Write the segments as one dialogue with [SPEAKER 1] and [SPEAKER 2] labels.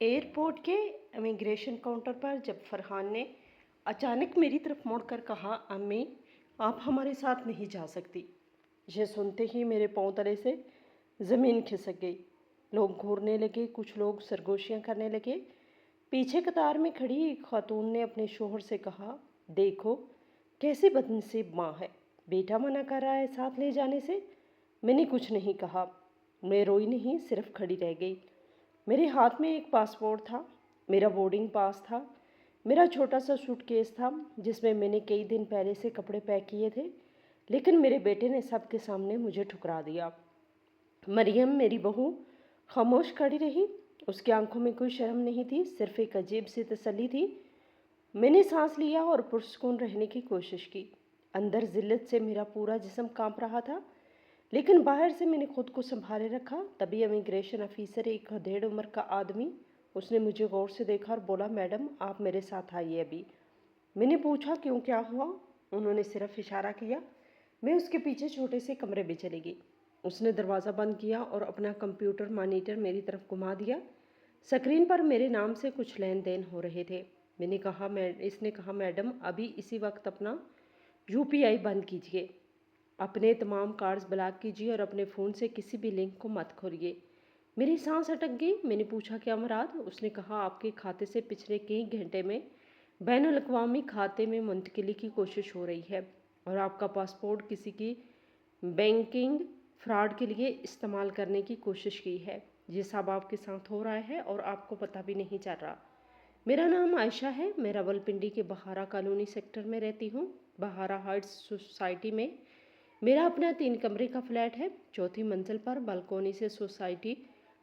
[SPEAKER 1] Airport के immigration counter पर जब फरहान ने अचानक मेरी तरफ मुड़कर कहा, अम्मी आप हमारे साथ नहीं जा सकती। यह सुनते ही मेरे पांव तले से ज़मीन खिसक गई। लोग घूरने लगे, कुछ लोग सरगोशियां करने लगे। पीछे कतार में खड़ी एक खातून ने अपने शोहर से कहा, देखो कैसी बदनसीब माँ है, बेटा मना कर रहा है साथ ले जाने से। मैंने कुछ नहीं कहा। मैं रोई नहीं, सिर्फ खड़ी रह गई। मेरे हाथ में एक पासपोर्ट था, मेरा बोर्डिंग पास था, मेरा छोटा सा सूटकेस था जिसमें मैंने कई दिन पहले से कपड़े पैक किए थे। लेकिन मेरे बेटे ने सबके सामने मुझे ठुकरा दिया। मरियम मेरी बहू खामोश खड़ी रही। उसकी आंखों में कोई शर्म नहीं थी, सिर्फ एक अजीब सी तसल्ली थी। मैंने सांस लिया और पुरसकून रहने की कोशिश की। अंदर जिल्लत से मेरा पूरा जिस्म कांप रहा था, लेकिन बाहर से मैंने खुद को संभाले रखा। तभी इमिग्रेशन ऑफिसर, एक अधेड़ उम्र का आदमी, उसने मुझे गौर से देखा और बोला, मैडम आप मेरे साथ आइए अभी। मैंने पूछा, क्यों, क्या हुआ? उन्होंने सिर्फ इशारा किया। मैं उसके पीछे छोटे से कमरे में चली गई। उसने दरवाज़ा बंद किया और अपना कंप्यूटर मॉनिटर मेरी तरफ घुमा दिया। स्क्रीन पर मेरे नाम से कुछ लेन देन हो रहे थे। इसने कहा, मैडम अभी इसी वक्त अपना यूपीआई बंद कीजिए, अपने तमाम कार्ड्स ब्लॉक कीजिए और अपने फ़ोन से किसी भी लिंक को मत खोलिए। मेरी सांस अटक गई। मैंने पूछा, क्या मुराद? उसने कहा, आपके खाते से पिछले कई घंटे में बैनुल अक़वामी खाते में मुंतकिली की कोशिश हो रही है और आपका पासपोर्ट किसी की बैंकिंग फ्रॉड के लिए इस्तेमाल करने की कोशिश की है। ये सब आपके साथ हो रहा है और आपको पता भी नहीं चल रहा। मेरा नाम आयशा है, मैं रावलपिंडी के बहारा कॉलोनी सेक्टर में रहती हूँ। बहारा हाइट्स सोसाइटी में मेरा अपना 3 कमरे का फ्लैट है। चौथी मंजिल पर बालकोनी से सोसाइटी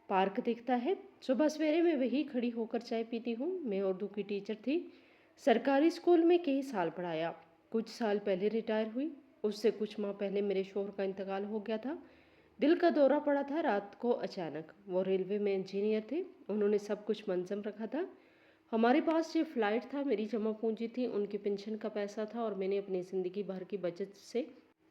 [SPEAKER 1] पार्क दिखता है। सुबह सवेरे मैं वही खड़ी होकर चाय पीती हूँ। मैं उर्दू की टीचर थी, सरकारी स्कूल में कई साल पढ़ाया। कुछ साल पहले रिटायर हुई। उससे कुछ माह पहले मेरे शौहर का इंतकाल हो गया था। दिल का दौरा पड़ा था रात को अचानक। वो रेलवे में इंजीनियर थे, उन्होंने सब कुछ मंजम रखा था। हमारे पास जो फ्लाइट था, मेरी जमा पूंजी थी, उनकी पेंशन का पैसा था और मैंने अपनी ज़िंदगी भर की बचत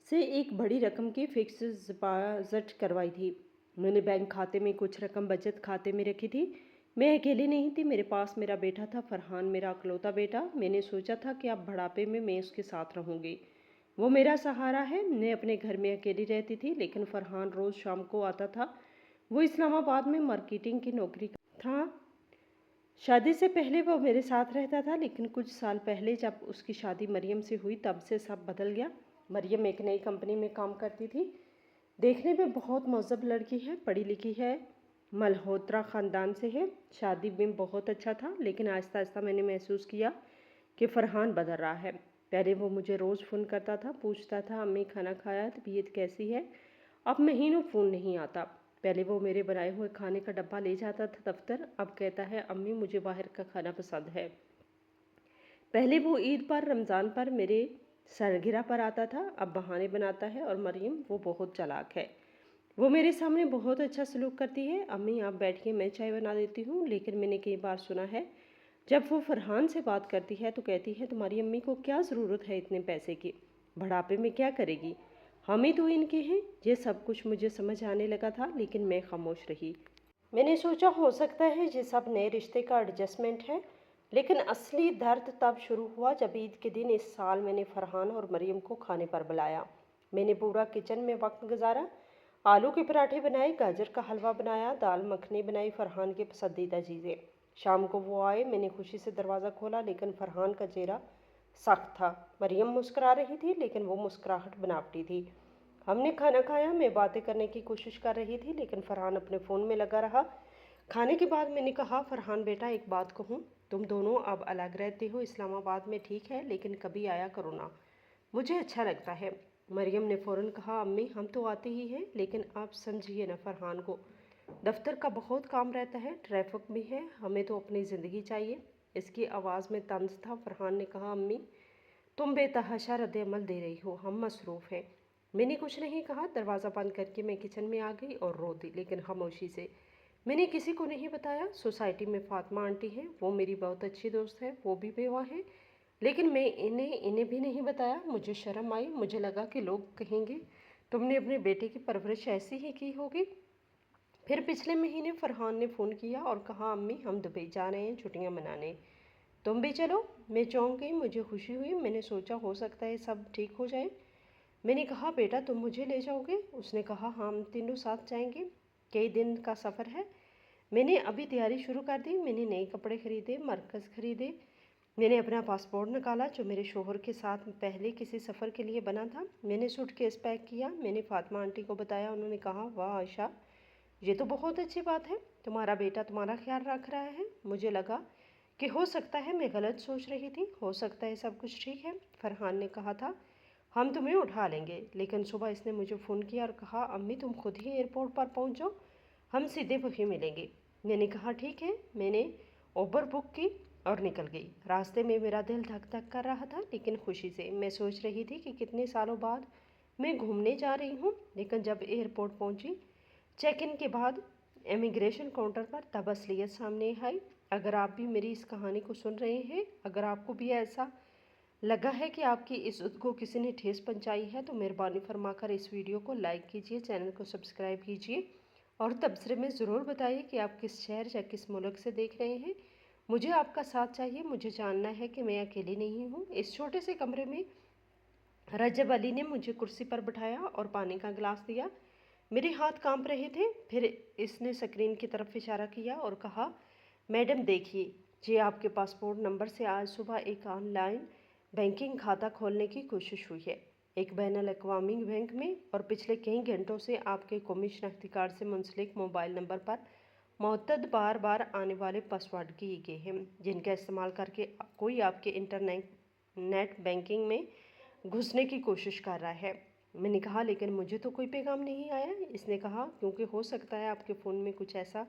[SPEAKER 1] से एक बड़ी रकम की फिक्स डिपॉजिट करवाई थी। मैंने बैंक खाते में कुछ रकम बचत खाते में रखी थी। मैं अकेली नहीं थी, मेरे पास मेरा बेटा था, फरहान, मेरा अकलौता बेटा। मैंने सोचा था कि अब बुढ़ापे में मैं उसके साथ रहूँगी, वो मेरा सहारा है। मैं अपने घर में अकेली रहती थी, लेकिन फरहान रोज़ शाम को आता था। वो इस्लामाबाद में मार्केटिंग की नौकरी था। शादी से पहले वो मेरे साथ रहता था, लेकिन कुछ साल पहले जब उसकी शादी मरियम से हुई, तब से सब बदल गया। मरियम एक नई कंपनी में काम करती थी। देखने में बहुत महज़ब लड़की है, पढ़ी लिखी है, मल्होत्रा ख़ानदान से है। शादी में बहुत अच्छा था, लेकिन आहिस्ता आहिस्ता मैंने महसूस किया कि फरहान बदल रहा है। पहले वो मुझे रोज़ फ़ोन करता था, पूछता था, अम्मी खाना खाया, तबीयत कैसी है? अब महीनों फ़ोन नहीं आता। पहले वो मेरे बनाए हुए खाने का डब्बा ले जाता था दफ्तर, अब कहता है, अम्मी मुझे बाहर का खाना पसंद है। पहले वो ईद पर, रमज़ान पर, मेरे सालगिरह पर आता था, अब बहाने बनाता है। और मरियम, वो बहुत चालाक है, वो मेरे सामने बहुत अच्छा सलूक करती है। अम्मी आप बैठिए, मैं चाय बना देती हूँ। लेकिन मैंने कई बार सुना है, जब वो फरहान से बात करती है तो कहती है, तुम्हारी अम्मी को क्या ज़रूरत है इतने पैसे की, बुढ़ापे में क्या करेगी, हम ही तो इनके हैं। ये सब कुछ मुझे समझ आने लगा था, लेकिन मैं खामोश रही। मैंने सोचा हो सकता है ये सब नए रिश्ते का एडजस्टमेंट है, लेकिन असली दर्द तब शुरू हुआ जब ईद के दिन इस साल मैंने फरहान और मरियम को खाने पर बुलाया। मैंने पूरा किचन में वक्त गुजारा, आलू के पराठे बनाए, गाजर का हलवा बनाया, दाल मखनी बनाई, फरहान की पसंदीदा चीज़ें। शाम को वो आए, मैंने खुशी से दरवाज़ा खोला, लेकिन फरहान का चेहरा सख्त था। मरियम मुस्कुरा रही थी, लेकिन वो मुस्कुराहट बनावटी थी। हमने खाना खाया, मैं बातें करने की कोशिश कर रही थी, लेकिन फरहान अपने फ़ोन में लगा रहा। खाने के बाद मैंने कहा, फरहान बेटा एक बात कहूँ, तुम दोनों अब अलग रहते हो, इस्लामाबाद में ठीक है, लेकिन कभी आया करो ना, मुझे अच्छा लगता है। मरियम ने फ़ौरन कहा, अम्मी हम तो आते ही हैं, लेकिन आप समझिए ना, फरहान को दफ्तर का बहुत काम रहता है, ट्रैफिक भी है, हमें तो अपनी ज़िंदगी चाहिए। इसकी आवाज़ में तंज था। फरहान ने कहा, अम्मी तुम बेतहाशा रद्द अमल दे रही हो, हम मसरूफ़ हैं। मैंने कुछ नहीं कहा। दरवाज़ा बंद करके मैं किचन में आ गई और रो दी, लेकिन खामोशी से। मैंने किसी को नहीं बताया। सोसाइटी में फातिमा आंटी हैं, वो मेरी बहुत अच्छी दोस्त है, वो भी बेवा है, लेकिन मैं इन्हें भी नहीं बताया। मुझे शर्म आई, मुझे लगा कि लोग कहेंगे तुमने अपने बेटे की परवरिश ऐसी ही की होगी। پھر پچھلے مہینے فرحان نے فون کیا اور کہا امی ہم دبئی جا رہے ہیں چھٹیاں منانے، تم بھی چلو۔ میں چونک گئی، مجھے خوشی ہوئی، میں نے سوچا ہو سکتا ہے سب ٹھیک ہو جائے۔ میں نے کہا بیٹا تم مجھے لے جاؤ گے؟ اس نے کہا ہاں ہم تینوں ساتھ جائیں گے، کئی دن کا سفر ہے۔ میں نے ابھی تیاری شروع کر دی، میں نے نئے کپڑے خریدے، مرکز خریدے، میں نے اپنا پاسپورٹ نکالا جو میرے شوہر کے ساتھ پہلے کسی سفر کے لیے بنا تھا، میں نے سوٹ کیس پیک کیا، میں نے فاطمہ آنٹی کو بتایا، انہوں نے کہا واہ عائشہ یہ تو بہت اچھی بات ہے، تمہارا بیٹا تمہارا خیال رکھ رہا ہے۔ مجھے لگا کہ ہو سکتا ہے میں غلط سوچ رہی تھی، ہو سکتا ہے سب کچھ ٹھیک ہے۔ فرحان نے کہا تھا ہم تمہیں اٹھا لیں گے، لیکن صبح اس نے مجھے فون کیا اور کہا امی تم خود ہی ایئرپورٹ پر پہنچ جاؤ، ہم سیدھے وہیں ملیں گے۔ میں نے کہا ٹھیک ہے، میں نے اوبر بک کی اور نکل گئی۔ راستے میں میرا دل دھک دھک کر رہا تھا لیکن خوشی سے، میں سوچ رہی تھی کہ کتنے سالوں بعد میں گھومنے جا رہی ہوں۔ لیکن جب ایئرپورٹ پہنچی، چیک ان کے بعد امیگریشن کاؤنٹر پر تب اصلیت سامنے آئی۔ اگر آپ بھی میری اس کہانی کو سن رہے ہیں، اگر آپ کو بھی ایسا لگا ہے کہ آپ کی عزت کو کسی نے ٹھیس پہنچائی ہے تو مہربانی فرما کر اس ویڈیو کو لائک کیجیے، چینل کو سبسکرائب کیجیے اور تبصرے میں ضرور بتائیے کہ آپ کس شہر یا کس ملک سے دیکھ رہے ہیں۔ مجھے آپ کا ساتھ چاہیے، مجھے جاننا ہے کہ میں اکیلی نہیں ہوں۔ اس چھوٹے سے کمرے میں رجب علی نے مجھے کرسی پر بٹھایا اور پانی کا گلاس دیا۔ میرے ہاتھ کانپ رہے تھے۔ پھر اس نے اسکرین کی طرف اشارہ کیا اور کہا میڈم دیکھیے، یہ آپ کے پاسپورٹ نمبر سے آج صبح ایک آن لائن بینکنگ کھاتہ کھولنے کی کوشش ہوئی ہے، ایک بین الاقوامی بینک میں، اور پچھلے کئی گھنٹوں سے آپ کے قومی شناختی کارڈ سے منسلک موبائل نمبر پر متعدد بار بار آنے والے پاسورڈ کیے گئے ہیں، جن کا استعمال کر کے کوئی آپ کے انٹرنیٹ بینکنگ میں گھسنے کی کوشش کر رہا ہے۔ میں نے کہا لیکن مجھے تو کوئی پیغام نہیں آیا۔ اس نے کہا کیونکہ ہو سکتا ہے آپ کے فون میں کچھ ایسا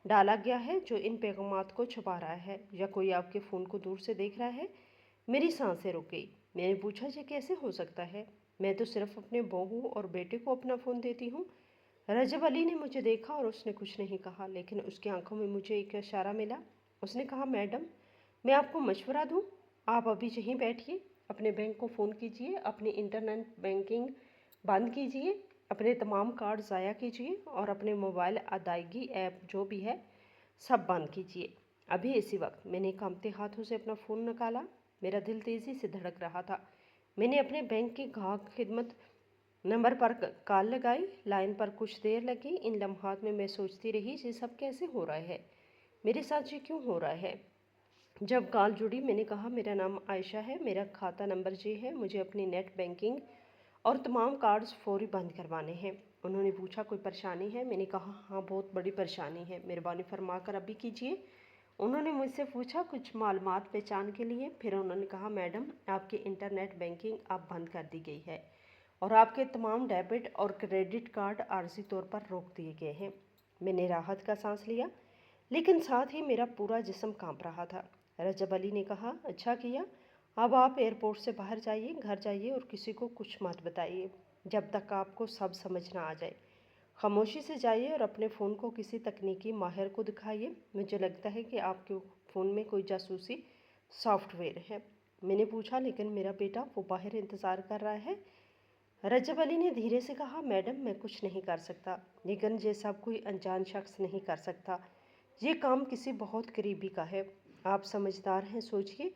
[SPEAKER 1] ڈالا گیا ہے جو ان پیغامات کو چھپا رہا ہے، یا کوئی آپ کے فون کو دور سے دیکھ رہا ہے۔ میری سانسیں رک گئی۔ میں نے پوچھا یہ کیسے ہو سکتا ہے؟ میں تو صرف اپنے بہو اور بیٹے کو اپنا فون دیتی ہوں۔ رجب علی نے مجھے دیکھا اور اس نے کچھ نہیں کہا، لیکن اس کی آنکھوں میں مجھے ایک اشارہ ملا۔ اس نے کہا میڈم میں آپ کو مشورہ دوں، آپ ابھی یہیں بیٹھیے، اپنے بینک کو فون کیجیے، اپنی انٹرنیٹ بینکنگ بند کیجیے، اپنے تمام کارڈ ضائع کیجیے اور اپنے موبائل ادائیگی ایپ جو بھی ہے سب بند کیجیے ابھی اسی وقت۔ میں نے کانپتے ہاتھوں سے اپنا فون نکالا، میرا دل تیزی سے دھڑک رہا تھا۔ میں نے اپنے بینک کی گاہک خدمت نمبر پر کال لگائی، لائن پر کچھ دیر لگی۔ ان لمحات میں میں سوچتی رہی یہ سب کیسے ہو رہا ہے، میرے ساتھ یہ کیوں ہو رہا ہے۔ جب کال جڑی میں نے کہا میرا نام عائشہ ہے، میرا کھاتہ نمبر یہ ہے، مجھے اپنی نیٹ بینکنگ اور تمام کارڈز فوری بند کروانے ہیں۔ انہوں نے پوچھا کوئی پریشانی ہے؟ میں نے کہا ہاں بہت بڑی پریشانی ہے، مہربانی فرما کر ابھی کیجیے۔ انہوں نے مجھ سے پوچھا کچھ معلومات پہچان کے لیے، پھر انہوں نے کہا میڈم آپ کی انٹرنیٹ بینکنگ اب بند کر دی گئی ہے اور آپ کے تمام ڈیبٹ اور کریڈٹ کارڈ عارضی طور پر روک دیے گئے ہیں۔ میں نے راحت کا سانس لیا، لیکن ساتھ ہی میرا پورا جسم کانپ رہا تھا۔ رجب علی نے کہا اچھا کیا، اب آپ ایئرپورٹ سے باہر جائیے، گھر جائیے اور کسی کو کچھ مت بتائیے جب تک آپ کو سب سمجھ نہ آ جائے۔ خاموشی سے جائیے اور اپنے فون کو کسی تکنیکی ماہر کو دکھائیے، مجھے لگتا ہے کہ آپ کے فون میں کوئی جاسوسی سافٹ ویئر ہے۔ میں نے پوچھا لیکن میرا بیٹا وہ باہر انتظار کر رہا ہے۔ رجب علی نے دھیرے سے کہا میڈم میں کچھ نہیں کر سکتا، لیکن یہ سب کوئی انجان شخص نہیں کر سکتا، یہ کام کسی بہت قریبی کا ہے۔ آپ سمجھدار ہیں، سوچئے۔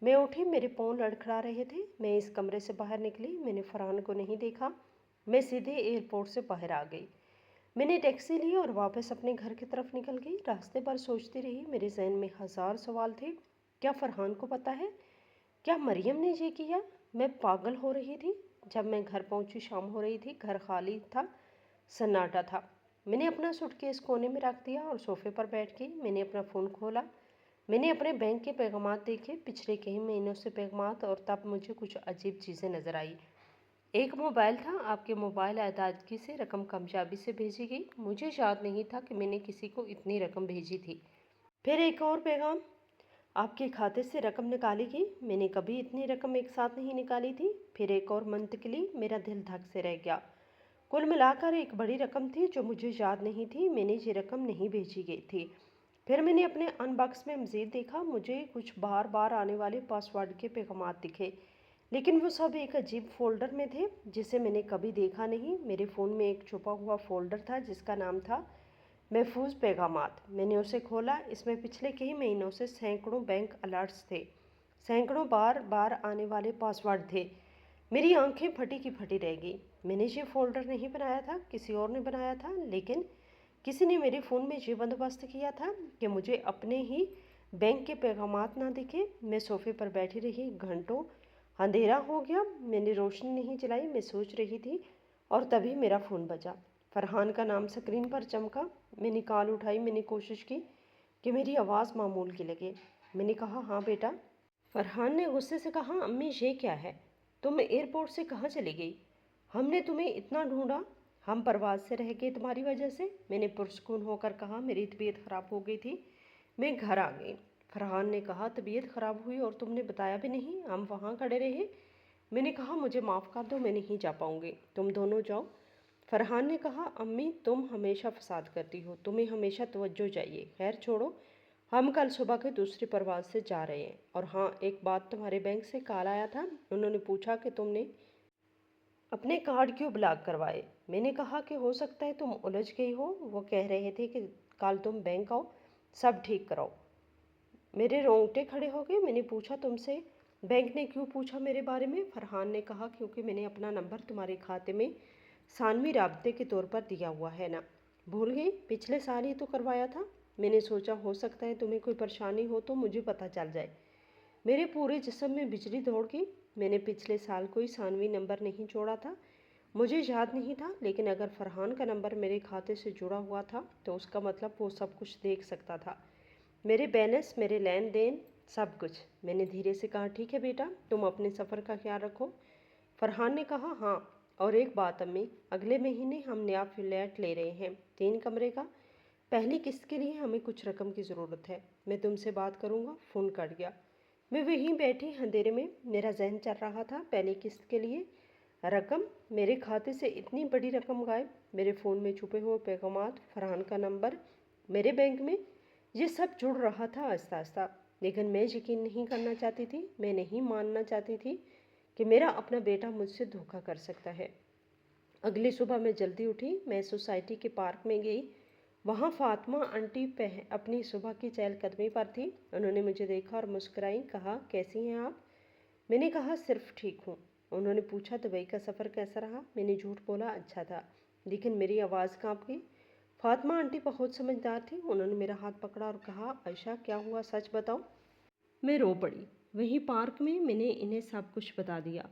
[SPEAKER 1] میں اٹھی، میرے پاؤں لڑکھڑا رہے تھے۔ میں اس کمرے سے باہر نکلی، میں نے فرحان کو نہیں دیکھا، میں سیدھے ایئرپورٹ سے باہر آ گئی۔ میں نے ٹیکسی لی اور واپس اپنے گھر کی طرف نکل گئی۔ راستے پر سوچتی رہی، میرے ذہن میں ہزار سوال تھے۔ کیا فرحان کو پتہ ہے؟ کیا مریم نے یہ کیا؟ میں پاگل ہو رہی تھی۔ جب میں گھر پہنچی شام ہو رہی تھی، گھر خالی تھا، سناٹا تھا۔ میں نے اپنا سوٹ کیس کونے میں رکھ دیا اور صوفے پر بیٹھ گئی۔ میں نے اپنا فون کھولا، میں نے اپنے بینک کے پیغامات دیکھے، پچھلے کئی مہینوں سے پیغامات، اور تب مجھے کچھ عجیب چیزیں نظر آئی۔ ایک موبائل تھا، آپ کے موبائل ادائیگی سے رقم کامیابی سے بھیجی گئی۔ مجھے یاد نہیں تھا کہ میں نے کسی کو اتنی رقم بھیجی تھی۔ پھر ایک اور پیغام، آپ کے کھاتے سے رقم نکالی گئی، میں نے کبھی اتنی رقم ایک ساتھ نہیں نکالی تھی۔ پھر ایک اور منتقلی، میرا دل دھک سے رہ گیا۔ کل ملا کر ایک بڑی رقم تھی جو مجھے یاد نہیں تھی، میں نے یہ رقم نہیں بھیجی گئی تھی۔ پھر میں نے اپنے ان باکس میں مزید دیکھا، مجھے کچھ بار بار آنے والے پاسورڈ کے پیغامات دکھے، لیکن وہ سب ایک عجیب فولڈر میں تھے جسے میں نے کبھی دیکھا نہیں۔ میرے فون میں ایک چھپا ہوا فولڈر تھا جس کا نام تھا महफूज पैगामात। मैंने उसे खोला। इसमें पिछले कई महीनों से सैकड़ों बैंक अलर्ट्स थे, सैकड़ों बार बार आने वाले पासवर्ड थे। मेरी आंखें फटी की फटी रह गई। मैंने ये फोल्डर नहीं बनाया था, किसी और ने बनाया था, लेकिन किसी ने मेरे फ़ोन में ये बंदोबस्त किया था कि मुझे अपने ही बैंक के पैगामात ना दिखे। मैं सोफे पर बैठी रही घंटों। अंधेरा हो गया। मैंने रोशनी नहीं जलाई। मैं सोच रही थी और तभी मेरा फ़ोन बजा। फरहान का नाम स्क्रीन पर चमका। मैंने कॉल उठाई। मैंने कोशिश की कि मेरी आवाज़ मामूल की लगे। मैंने कहा, हाँ बेटा। फरहान ने गुस्से से कहा, अम्मी ये क्या है? तुम एयरपोर्ट से कहाँ चली गई? हमने तुम्हें इतना ढूंढा। हम परवाज़ से रह गए तुम्हारी वजह से। मैंने पुरस्कून होकर कहा, मेरी तबीयत ख़राब हो गई थी, मैं घर आ गई। फरहान ने कहा, तबीयत ख़राब हुई और तुमने बताया भी नहीं, हम वहाँ खड़े रहे। मैंने कहा, मुझे माफ़ कर दो, मैं नहीं जा पाऊँगी, तुम दोनों जाओ। फरहान ने कहा, अम्मी तुम हमेशा फसाद करती हो, तुम्हें हमेशा तवज्जो चाहिए। खैर छोड़ो, हम कल सुबह के दूसरी परवाज़ से जा रहे हैं। और हाँ, एक बात, तुम्हारे बैंक से कॉल आया था। उन्होंने पूछा कि तुमने अपने कार्ड क्यों ब्लॉक करवाए। मैंने कहा कि हो सकता है तुम उलझ गई हो। वो कह रहे थे कि कल तुम बैंक आओ, सब ठीक कराओ। मेरे रोंगटे खड़े हो गए। मैंने पूछा, तुमसे बैंक ने क्यों पूछा मेरे बारे में? फरहान ने कहा, क्योंकि मैंने अपना नंबर तुम्हारे खाते में सानवी राब्ते के तौर पर दिया हुआ है ना। भूल गई? पिछले साल ही तो करवाया था। मैंने सोचा हो सकता है तुम्हें कोई परेशानी हो तो मुझे पता चल जाए। मेरे पूरे जिस्म में बिजली दौड़ गई। मैंने पिछले साल कोई सानवी नंबर नहीं जोड़ा था, मुझे याद नहीं था। लेकिन अगर फरहान का नंबर मेरे खाते से जुड़ा हुआ था तो उसका मतलब वो सब कुछ देख सकता था, मेरे बैलेंस, मेरे लेन देन, सब कुछ। मैंने धीरे से कहा, ठीक है बेटा, तुम अपने सफ़र का ख्याल रखो। फरहान ने कहा, हाँ, और एक बात अम्मी, अगले महीने हम नया फ्लैट ले रहे हैं, 3 कमरे का। पहली किस्त के लिए हमें कुछ रकम की ज़रूरत है। मैं तुमसे बात करूँगा। फ़ोन कट गया। मैं वहीं बैठी अंधेरे में, मेरा जहन चल रहा था पहली किस्त के लिए रकम। मेरे खाते से इतनी बड़ी रकम गायब, मेरे फ़ोन में छुपे हुए पैगामात, फरहान का नंबर, मेरे बैंक में, ये सब जुड़ रहा था आहिस्ता आहिस्ता। लेकिन मैं यकीन नहीं करना चाहती थी, मैं नहीं मानना चाहती थी कि मेरा अपना बेटा मुझसे धोखा कर सकता है। अगली सुबह मैं जल्दी उठी। मैं सोसाइटी के पार्क में गई। वहाँ फातिमा आंटी अपनी सुबह की चहलकदमी पर थी। उन्होंने मुझे देखा और मुस्कुराई। कहा, कैसी हैं आप? मैंने कहा, सिर्फ ठीक हूँ। उन्होंने पूछा, दुबई का सफ़र कैसा रहा? मैंने झूठ बोला, अच्छा था। लेकिन मेरी आवाज़ काँप गई। फातिमा आंटी बहुत समझदार थी। उन्होंने मेरा हाथ पकड़ा और कहा, आयशा क्या हुआ, सच बताओ। मैं रो पड़ी। वहीं पार्क में मैंने इन्हें सब कुछ बता दिया।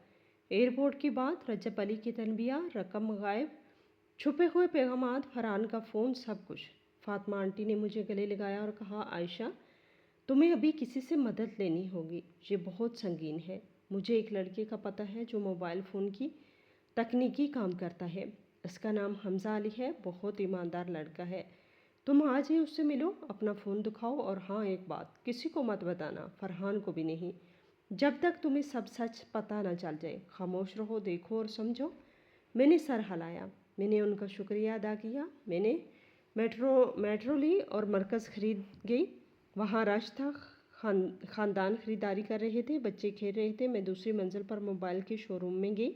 [SPEAKER 1] एयरपोर्ट की बात, रजब अली की तनबिया, रकम गायब, छुपे हुए पैगामात, फरहान का फ़ोन, सब कुछ। फातिमा आंटी ने मुझे गले लगाया और कहा, आयशा तुम्हें अभी किसी से मदद लेनी होगी, ये बहुत संगीन है। मुझे एक लड़के का पता है जो मोबाइल फ़ोन की तकनीकी काम करता है। इसका नाम हमज़ा अली है, बहुत ईमानदार लड़का है। तुम आज ही उससे मिलो, अपना फ़ोन दिखाओ। और हाँ, एक बात, किसी को मत बताना, फरहान को भी नहीं, जब तक तुम्हें सब सच पता ना चल जाए। खामोश रहो, देखो और समझो। मैंने सर हिलाया। मैंने उनका शुक्रिया अदा किया। मैंने मेट्रो ली और मरकज़ खरीद गई। वहाँ रश था। ख़ानदान ख़रीदारी कर रहे थे, बच्चे खेल रहे थे। मैं दूसरी मंजिल पर मोबाइल के शोरूम में गई।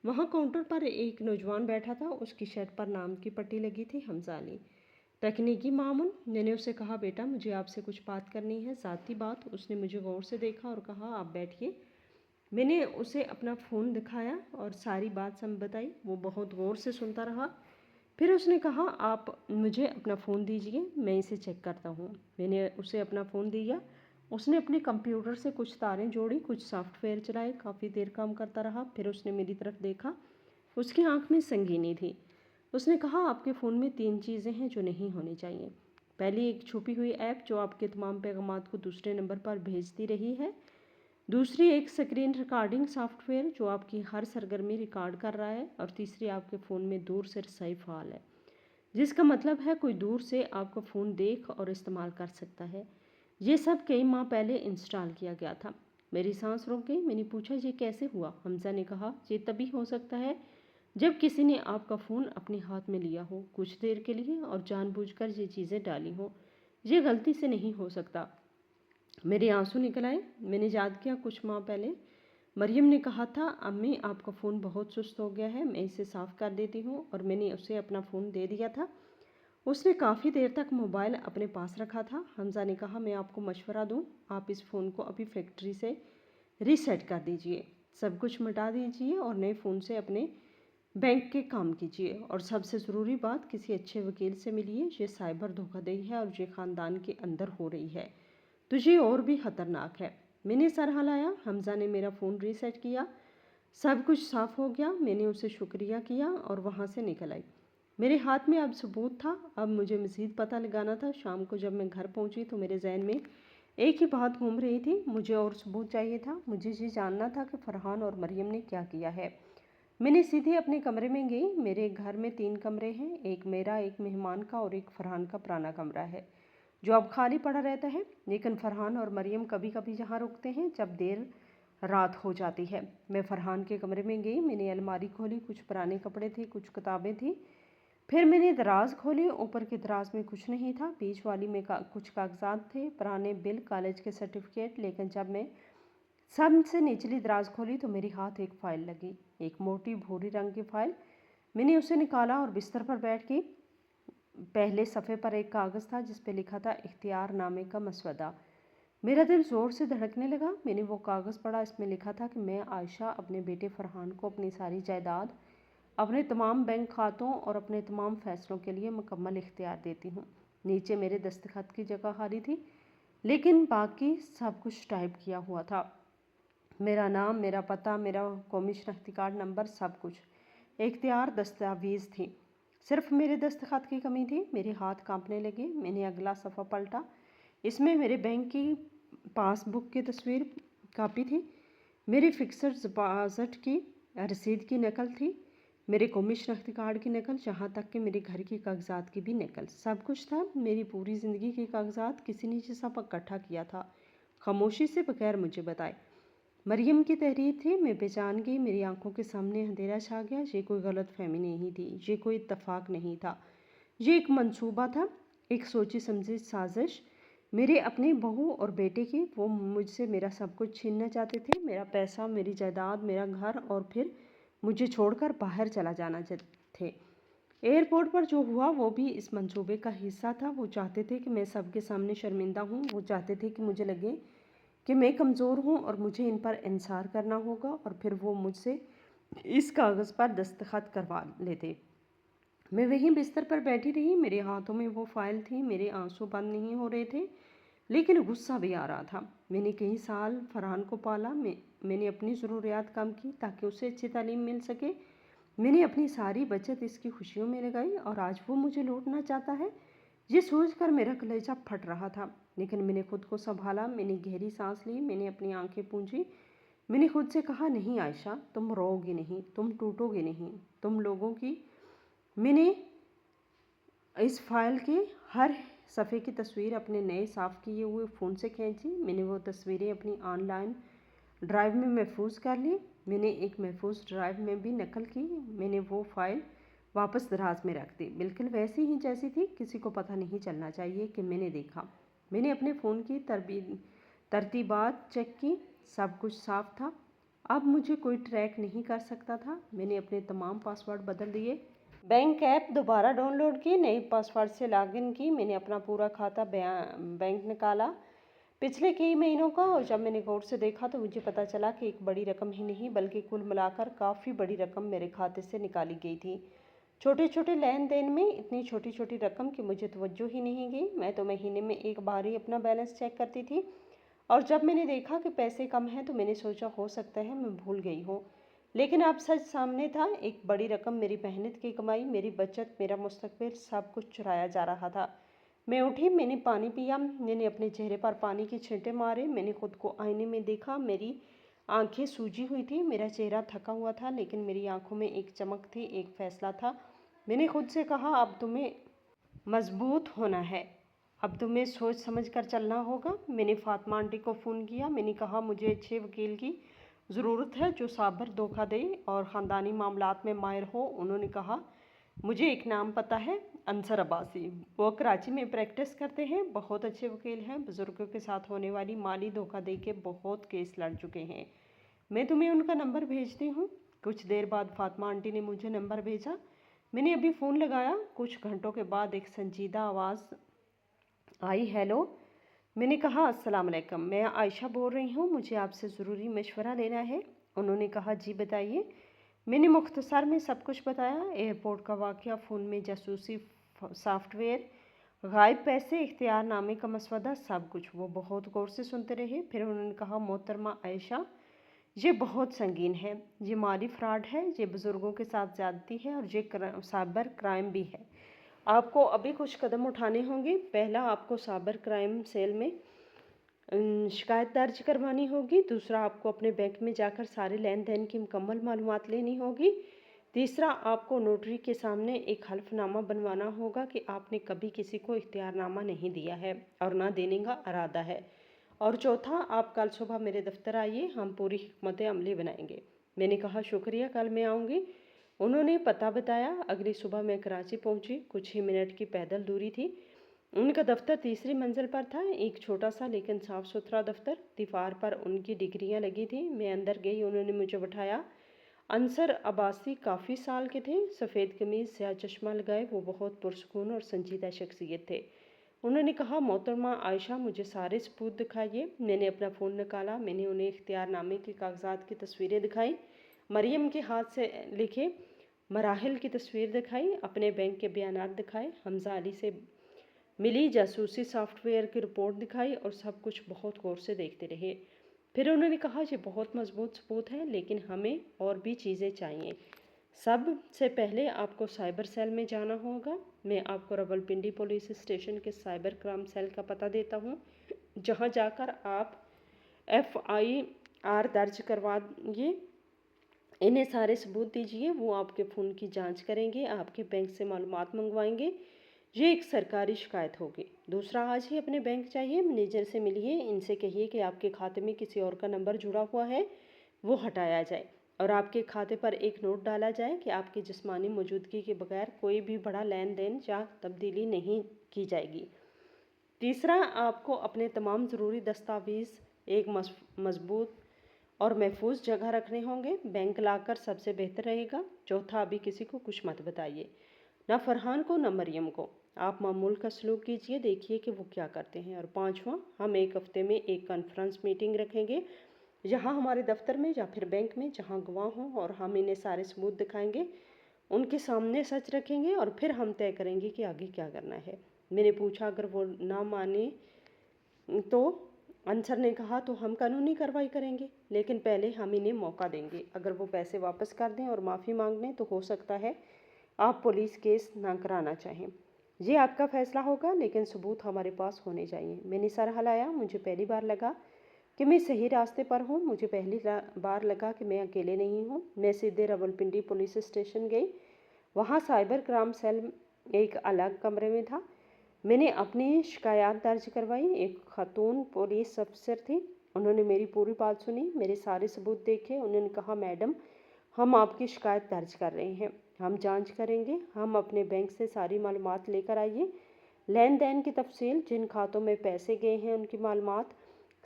[SPEAKER 1] वहाँ काउंटर पर एक नौजवान बैठा था। उसकी शर्ट पर नाम की पट्टी लगी थी, हमज़ा अली, तकनीकी मामून। मैंने उससे कहा, बेटा मुझे आपसे कुछ बात करनी है, ज़ाती बात। उसने मुझे गौर से देखा और कहा, आप बैठिए। मैंने उसे अपना फ़ोन दिखाया और सारी बात बताई। वो बहुत गौर से सुनता रहा। फिर उसने कहा, आप मुझे अपना फ़ोन दीजिए, मैं इसे चेक करता हूँ। मैंने उसे अपना फ़ोन दिया। उसने अपने कंप्यूटर से कुछ तारें जोड़ी, कुछ सॉफ्टवेयर चलाए, काफ़ी देर काम करता रहा। फिर उसने मेरी तरफ देखा। उसकी आंख में संगीनी थी। उसने कहा, आपके फ़ोन में 3 चीज़ें हैं जो नहीं होनी चाहिए। पहली, एक छुपी हुई ऐप जो आपके तमाम पैगामात को दूसरे नंबर पर भेजती रही है। दूसरी, एक स्क्रीन रिकॉर्डिंग सॉफ्टवेयर जो आपकी हर सरगर्मी रिकॉर्ड कर रहा है। और तीसरी, आपके फ़ोन में दूर से रसाई फ़ाल है, जिसका मतलब है कोई दूर से आपका फ़ोन देख और इस्तेमाल कर सकता है। ये सब कई माह पहले इंस्टॉल किया गया था। मेरी सांस रुक गई। मैंने पूछा, ये कैसे हुआ? हमज़ा ने कहा, ये तभी हो सकता है जब किसी ने आपका फ़ोन अपने हाथ में लिया हो कुछ देर के लिए और जानबूझकर ये चीज़ें डाली हों। ये गलती से नहीं हो सकता। मेरे आंसू निकल आए। मैंने याद किया, कुछ माह पहले मरियम ने कहा था, अम्मी आपका फ़ोन बहुत सुस्त हो गया है, मैं इसे साफ़ कर देती हूँ। और मैंने उसे अपना फ़ोन दे दिया था। उसने काफ़ी देर तक मोबाइल अपने पास रखा था। हमज़ा ने कहा, मैं आपको मशवरा दूं, आप इस फ़ोन को अभी फैक्ट्री से रीसेट कर दीजिए, सब कुछ मिटा दीजिए और नए फ़ोन से अपने बैंक के काम कीजिए। और सबसे ज़रूरी बात, किसी अच्छे वकील से मिलिए। ये साइबर धोखाधड़ी है और ये ख़ानदान के अंदर हो रही है, तो ये और भी ख़तरनाक है। मैंने सर हिलाया। हमज़ा ने मेरा फ़ोन रीसेट किया, सब कुछ साफ़ हो गया। मैंने उसे शुक्रिया किया और वहाँ से निकल आई। मेरे हाथ में अब सबूत था। अब मुझे मज़ीद पता लगाना था। शाम को जब मैं घर पहुँची तो मेरे जहन में एक ही बात घूम रही थी, मुझे और सबूत चाहिए था। मुझे ये जानना था कि फरहान और मरियम ने क्या किया है। मैंने सीधे अपने कमरे में गई। मेरे घर में 3 कमरे हैं, एक मेरा, एक मेहमान का और एक फरहान का पुराना कमरा है जो अब खाली पड़ा रहता है। लेकिन फरहान और मरियम कभी कभी यहाँ रुकते हैं जब देर रात हो जाती है। मैं फरहान के कमरे में गई। मैंने अलमारी खोली, कुछ पुराने कपड़े थे, कुछ किताबें थी। फिर मैंने दराज खोली। ऊपर की दराज में कुछ नहीं था, बीच वाली में कुछ कागजात थे, पुराने बिल, कॉलेज के सर्टिफिकेट। लेकिन जब मैं सबसे निचली दराज खोली तो मेरे हाथ एक फ़ाइल लगी, एक मोटी भूरी रंग की फ़ाइल। मैंने उसे निकाला और बिस्तर पर बैठ गई। पहले सफ़े पर एक कागज़ था जिस पे लिखा था इख्तियार नामे का मसवदा। मेरा दिल ज़ोर से धड़कने लगा। मैंने वो कागज़ पढ़ा। इसमें लिखा था कि मैं आयशा अपने बेटे फरहान को अपनी सारी जायदाद, अपने तमाम बैंक खातों और अपने तमाम फ़ैसलों के लिए मुकम्मल इख्तियार देती हूँ। नीचे मेरे दस्तखत की जगह खाली थी, लेकिन बाकी सब कुछ टाइप किया हुआ था। मेरा नाम, मेरा पता, मेरा कौमी शनाख्ती कार्ड नंबर, सब कुछ इख्तियार दस्तावेज़ थी। सिर्फ मेरे दस्तखत की कमी थी। मेरे हाथ कांपने लगे। मैंने अगला सफ़ा पलटा। इसमें मेरे बैंक की पासबुक की तस्वीर कापी थी, मेरी फिक्स्ड डिपॉजिट की रसीद की नकल थी, मेरे कौमी शनाख्ती कार्ड की नकल, जहाँ तक कि मेरे घर की कागजात की भी नकल। सब कुछ था। मेरी पूरी ज़िंदगी के कागजात किसी ने ये सब इकट्ठा किया था, खामोशी से, बगैर मुझे बताए। मरियम की तहरीर थी। मैं पहचान गई। मेरी आंखों के सामने अंधेरा छा गया। ये कोई गलत फहमी नहीं थी, ये कोई इत्तफाक नहीं था, ये एक मंसूबा था, एक सोची समझी साजिश। मेरे अपने बहू और बेटे की। वो मुझसे मेरा सब कुछ छीनना चाहते थे, मेरा पैसा, मेरी जायदाद, मेरा घर, और फिर मुझे छोड़कर बाहर चला जाना थे। एयरपोर्ट पर जो हुआ वो भी इस मंसूबे का हिस्सा था। वो चाहते थे कि मैं सबके सामने शर्मिंदा हूँ। वो चाहते थे कि मुझे लगे कि मैं कमज़ोर हूँ और मुझे इन पर इंसार करना होगा, और फिर वो मुझसे इस कागज़ पर दस्तखत करवा लेते। मैं वहीं बिस्तर पर बैठी रही। मेरे हाथों में वो फाइल थी। मेरे आंसू बंद नहीं हो रहे थे, लेकिन गुस्सा भी आ रहा था। मैंने कई साल फरहान को पाला। मैंने अपनी ज़रूरियात कम की ताकि उसे अच्छी तालीम मिल सके। मैंने अपनी सारी बचत इसकी खुशियों में लगाई, और आज वो मुझे लूटना चाहता है। ये सोचकर मेरा कलेजा फट रहा था, लेकिन मैंने खुद को संभाला। मैंने गहरी सांस ली। मैंने अपनी आंखें पूंजी। मैंने खुद से कहा, नहीं आयशा, तुम रोओगी नहीं, तुम टूटोगे नहीं, तुम लोगों की। मैंने इस फाइल के हर सफ़े की तस्वीर अपने नए साफ़ किए हुए फ़ोन से खींची। मैंने वो तस्वीरें अपनी ऑनलाइन ड्राइव में महफूज कर ली। मैंने एक महफूज ड्राइव में भी नकल की। मैंने वो फाइल वापस दराज में रख दी, बिल्कुल वैसी ही जैसी थी। किसी को पता नहीं चलना चाहिए कि मैंने देखा। मैंने अपने फ़ोन की तरतीबात चेक की, सब कुछ साफ था। अब मुझे कोई ट्रैक नहीं कर सकता था। मैंने अपने तमाम पासवर्ड बदल दिए, बैंक ऐप दोबारा डाउनलोड की, नए पासवर्ड से लॉगिन की। मैंने अपना पूरा खाता बैंक निकाला पिछले कई महीनों का, और जब मैंने गौर से देखा तो मुझे पता चला कि एक बड़ी रकम ही नहीं बल्कि कुल मिलाकर काफ़ी बड़ी रकम मेरे खाते से निकाली गई थी। छोटे छोटे लेन देन में इतनी छोटी छोटी रकम की मुझे तवज्जो ही नहीं गई। मैं तो महीने में एक बार ही अपना बैलेंस चेक करती थी, और जब मैंने देखा कि पैसे कम हैं तो मैंने सोचा हो सकता है मैं भूल गई हूँ। लेकिन अब सच सामने था। एक बड़ी रकम, मेरी मेहनत की कमाई, मेरी बचत, मेरा मुस्तकबिल, सब कुछ चुराया जा रहा था। मैं उठी, मैंने पानी पिया, मैंने अपने चेहरे पर पानी के छींटे मारे। मैंने खुद को आईने में देखा। मेरी आंखें सूजी हुई थी, मेरा चेहरा थका हुआ था, लेकिन मेरी आंखों में एक चमक थी, एक फैसला था। मैंने खुद से कहा, अब तुम्हें मजबूत होना है, अब तुम्हें सोच समझ कर चलना होगा। मैंने फातिमा आंटी को फ़ोन किया। मैंने कहा, मुझे अच्छे वकील की ज़रूरत है जो साबर धोखा दे और ख़ानदानी मामलात में माहिर हो। उन्होंने कहा, मुझे एक नाम पता है, अंसर अब्बासी। वो कराची में प्रैक्टिस करते हैं, बहुत अच्छे वकील हैं, बुज़ुर्गों के साथ होने वाली माली धोखाधड़ी के बहुत केस लड़ चुके हैं। मैं तुम्हें उनका नंबर भेजती हूँ। कुछ देर बाद फातिमा आंटी ने मुझे नंबर भेजा। मैंने अभी फ़ोन लगाया। कुछ घंटों के बाद एक संजीदा आवाज़ आई, हेलो। मैंने कहा अस्सलाम वालेकुम, मैं आयशा बोल रही हूँ, मुझे आपसे ज़रूरी मशवरा लेना है। उन्होंने कहा जी बताइए। मैंने मुख्तसर में सब कुछ बताया, एयरपोर्ट का वाक़या, फ़ोन में जासूसी सॉफ्टवेयर, गायब पैसे, इख्तियारनामे का मसवदा, सब कुछ। वो बहुत गौर से सुनते रहे। फिर उन्होंने कहा मोहतरमा आयशा, ये बहुत संगीन है, ये माली फ्रॉड है, ये बुज़ुर्गों के साथ ज़्यादती है और ये साइबर क्राइम भी है। आपको अभी कुछ कदम उठाने होंगे। पहला, आपको साइबर क्राइम सेल में शिकायत दर्ज करवानी होगी। दूसरा, आपको अपने बैंक में जाकर सारे लेन देन की मुकम्मल मालूमात लेनी होगी। तीसरा, आपको नोटरी के सामने एक हल्फनामा बनवाना होगा कि आपने कभी किसी को इख्तियारनामा नहीं दिया है और ना देने का इरादा है। और चौथा, आप कल सुबह मेरे दफ्तर आइए, हम पूरी हिकमत अमली बनाएंगे। मैंने कहा शुक्रिया, कल मैं आऊँगी। उन्होंने पता बताया। अगली सुबह मैं कराची पहुँची। कुछ ही मिनट की पैदल दूरी थी। उनका दफ्तर तीसरी मंजिल पर था, एक छोटा सा लेकिन साफ़ सुथरा दफ्तर। दीवार पर उनकी डिग्रियां लगी थी। मैं अंदर गई, उन्होंने मुझे बिठाया। अंसर अब्बासी काफ़ी साल के थे, सफ़ेद कमीज़, स्याह चश्मा लगाए। वो बहुत पुरसकून और संजीदा शख्सियत थे। उन्होंने कहा मोहतरमा आयशा, मुझे सारे सबूत दिखाइए। मैंने अपना फ़ोन निकाला। मैंने उन्हें इख्तियारनामे के कागजात की तस्वीरें दिखाई, मरियम के हाथ से लिखे मराहिल की तस्वीर दिखाई, अपने बैंक के बयानात दिखाए, हमजा अली से मिली जासूसी सॉफ्टवेयर की रिपोर्ट दिखाई और सब कुछ बहुत गौर से देखते रहे। फिर उन्होंने कहा ये बहुत मजबूत सबूत है, लेकिन हमें और भी चीज़ें चाहिए। सबसे पहले आपको साइबर सेल में जाना होगा। मैं आपको रावलपिंडी पुलिस स्टेशन के साइबर क्राइम सेल का पता देता हूँ, जहाँ जाकर आप FIR दर्ज करवाइए। इन्हें सारे सबूत दीजिए। वो आपके फ़ोन की जांच करेंगे, आपके बैंक से मालूमात मंगवाएंगे। ये एक सरकारी शिकायत होगी। दूसरा, आज ही अपने बैंक चाहिए, मैनेजर से मिलिए, इनसे कहिए कि आपके खाते में किसी और का नंबर जुड़ा हुआ है, वो हटाया जाए और आपके खाते पर एक नोट डाला जाए कि आपकी जिस्मानी मौजूदगी के बगैर कोई भी बड़ा लेन देन या तब्दीली नहीं की जाएगी। तीसरा, आपको अपने तमाम ज़रूरी दस्तावेज़ एक मजबूत और महफूज जगह रखने होंगे। बैंक लाकर सबसे बेहतर रहेगा। चौथा, अभी किसी को कुछ मत बताइए, ना फरहान को ना मरियम को। आप मामूल का सलूक कीजिए, देखिए कि वो क्या करते हैं। और पाँचवा, हम एक हफ्ते में एक कॉन्फ्रेंस मीटिंग रखेंगे, यहाँ हमारे दफ्तर में या फिर बैंक में, जहाँ गवाह हों, और हम इन्हें सारे सबूत दिखाएंगे, उनके सामने सच रखेंगे और फिर हम तय करेंगे कि आगे क्या करना है। मैंने पूछा अगर वो ना माने तो? अंसर ने कहा तो हम कानूनी कार्रवाई करेंगे, लेकिन पहले हम इन्हें मौका देंगे। अगर वो पैसे वापस कर दें और माफ़ी मांग लें तो हो सकता है आप पुलिस केस ना कराना चाहें। ये आपका फैसला होगा, लेकिन सबूत हमारे पास होने चाहिए। मैंने सर हिलाया। मुझे पहली बार लगा कि मैं सही रास्ते पर हूँ। मुझे पहली बार लगा कि मैं अकेले नहीं हूँ। मैं सीधे रावलपिंडी पुलिस स्टेशन गई। वहाँ साइबर क्राइम सेल एक अलग कमरे में था। मैंने अपनी शिकायत दर्ज करवाई। एक खातून पुलिस अफसर थी। उन्होंने मेरी पूरी बात सुनी, मेरे सारे सबूत देखे। उन्होंने कहा मैडम, हम आपकी शिकायत दर्ज कर रहे हैं, हम जांच करेंगे। हम अपने बैंक से सारी मालूमात लेकर आइए, लेन देन की तफसील, जिन खातों में पैसे गए हैं उनकी मालूमात,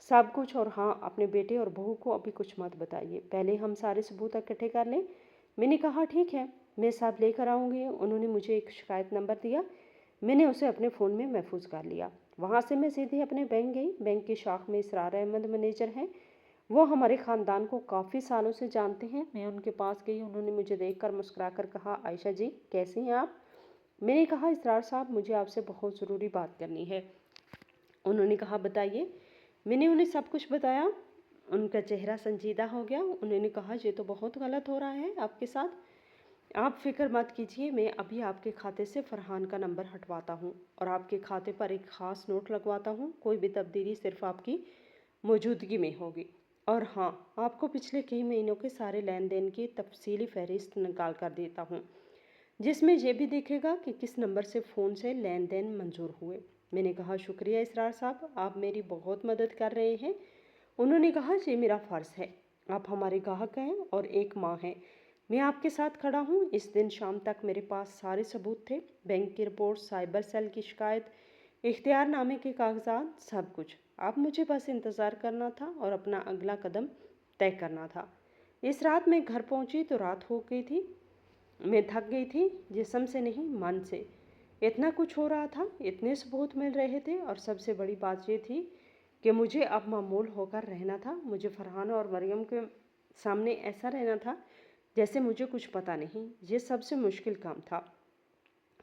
[SPEAKER 1] सब कुछ। और हाँ, अपने बेटे और बहू को अभी कुछ मत बताइए, पहले हम सारे सबूत इकट्ठे कर लें। मैंने कहा ठीक है, मैं सब लेकर आऊँगी। उन्होंने मुझे एक शिकायत नंबर दिया। मैंने उसे अपने फ़ोन में महफूज कर लिया। वहाँ से मैं सीधे अपने बैंक गई। बैंक की शाख में इसरार अहमद मैनेजर हैं। वो हमारे ख़ानदान को काफ़ी सालों से जानते हैं। मैं उनके पास गई। उन्होंने मुझे देखकर मुस्कुराकर कहा आयशा जी, कैसी हैं आप? मैंने कहा इसरार साहब, मुझे आपसे बहुत ज़रूरी बात करनी है। उन्होंने कहा बताइए। मैंने उन्हें सब कुछ बताया। उनका चेहरा संजीदा हो गया। उन्होंने कहा ये तो बहुत गलत हो रहा है आपके साथ। आप फिक्र मत कीजिए, मैं अभी आपके खाते से फरहान का नंबर हटवाता हूँ और आपके खाते पर एक ख़ास नोट लगवाता हूँ। कोई भी तब्दीली सिर्फ आपकी मौजूदगी में होगी। और हाँ, आपको पिछले कई महीनों के सारे लेन देन की तफसीली फहरिस्त निकाल कर देता हूँ, जिसमें यह भी दिखेगा कि किस नंबर से फ़ोन से लेन देन मंजूर हुए। मैंने कहा शुक्रिया इसरार साहब, आप मेरी बहुत मदद कर रहे हैं। उन्होंने कहा ये मेरा फ़र्ज़ है, आप हमारे ग्राहक हैं और एक माँ हैं। मैं आपके साथ खड़ा हूँ। इस दिन शाम तक मेरे पास सारे सबूत थे, बैंक की रिपोर्ट, साइबर सेल की शिकायत, इख्तियारनामे के कागजात, सब कुछ। अब मुझे बस इंतज़ार करना था और अपना अगला कदम तय करना था। इस रात मैं घर पहुँची तो रात हो गई थी। मैं थक गई थी, जिस्म से नहीं मन से। इतना कुछ हो रहा था, इतने सबूत मिल रहे थे, और सबसे बड़ी बात ये थी कि मुझे अब मामूल होकर रहना था। मुझे फरहान और मरियम के सामने ऐसा रहना था जैसे मुझे कुछ पता नहीं। ये सबसे मुश्किल काम था।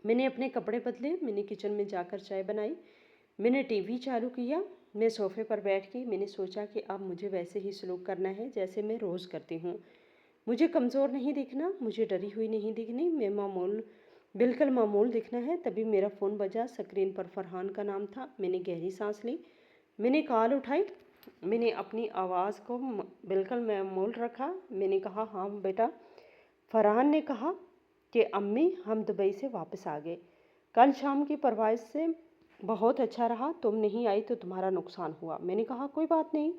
[SPEAKER 1] मैंने अपने कपड़े बदले, मैंने किचन में जाकर चाय बनाई, मैंने टीवी चालू किया। मैं सोफ़े पर बैठ गई। मैंने सोचा कि अब मुझे वैसे ही सलूक करना है जैसे मैं रोज़ करती हूँ। मुझे कमज़ोर नहीं दिखना, मुझे डरी हुई नहीं दिखनी, मैं मामूल, बिल्कुल मामूल दिखना है। तभी मेरा फ़ोन बजा। स्क्रीन पर फरहान का नाम था। मैंने गहरी सांस ली, मैंने कॉल उठाई, मैंने अपनी आवाज़ को बिल्कुल मामूल रखा। मैंने कहा, हाँ बेटा। फरहान ने कहा कि अम्मी, हम दुबई से वापस आ गए। कल शाम की परवाज़ से बहुत अच्छा रहा, तुम नहीं आई तो तुम्हारा नुकसान हुआ। मैंने कहा, कोई बात नहीं,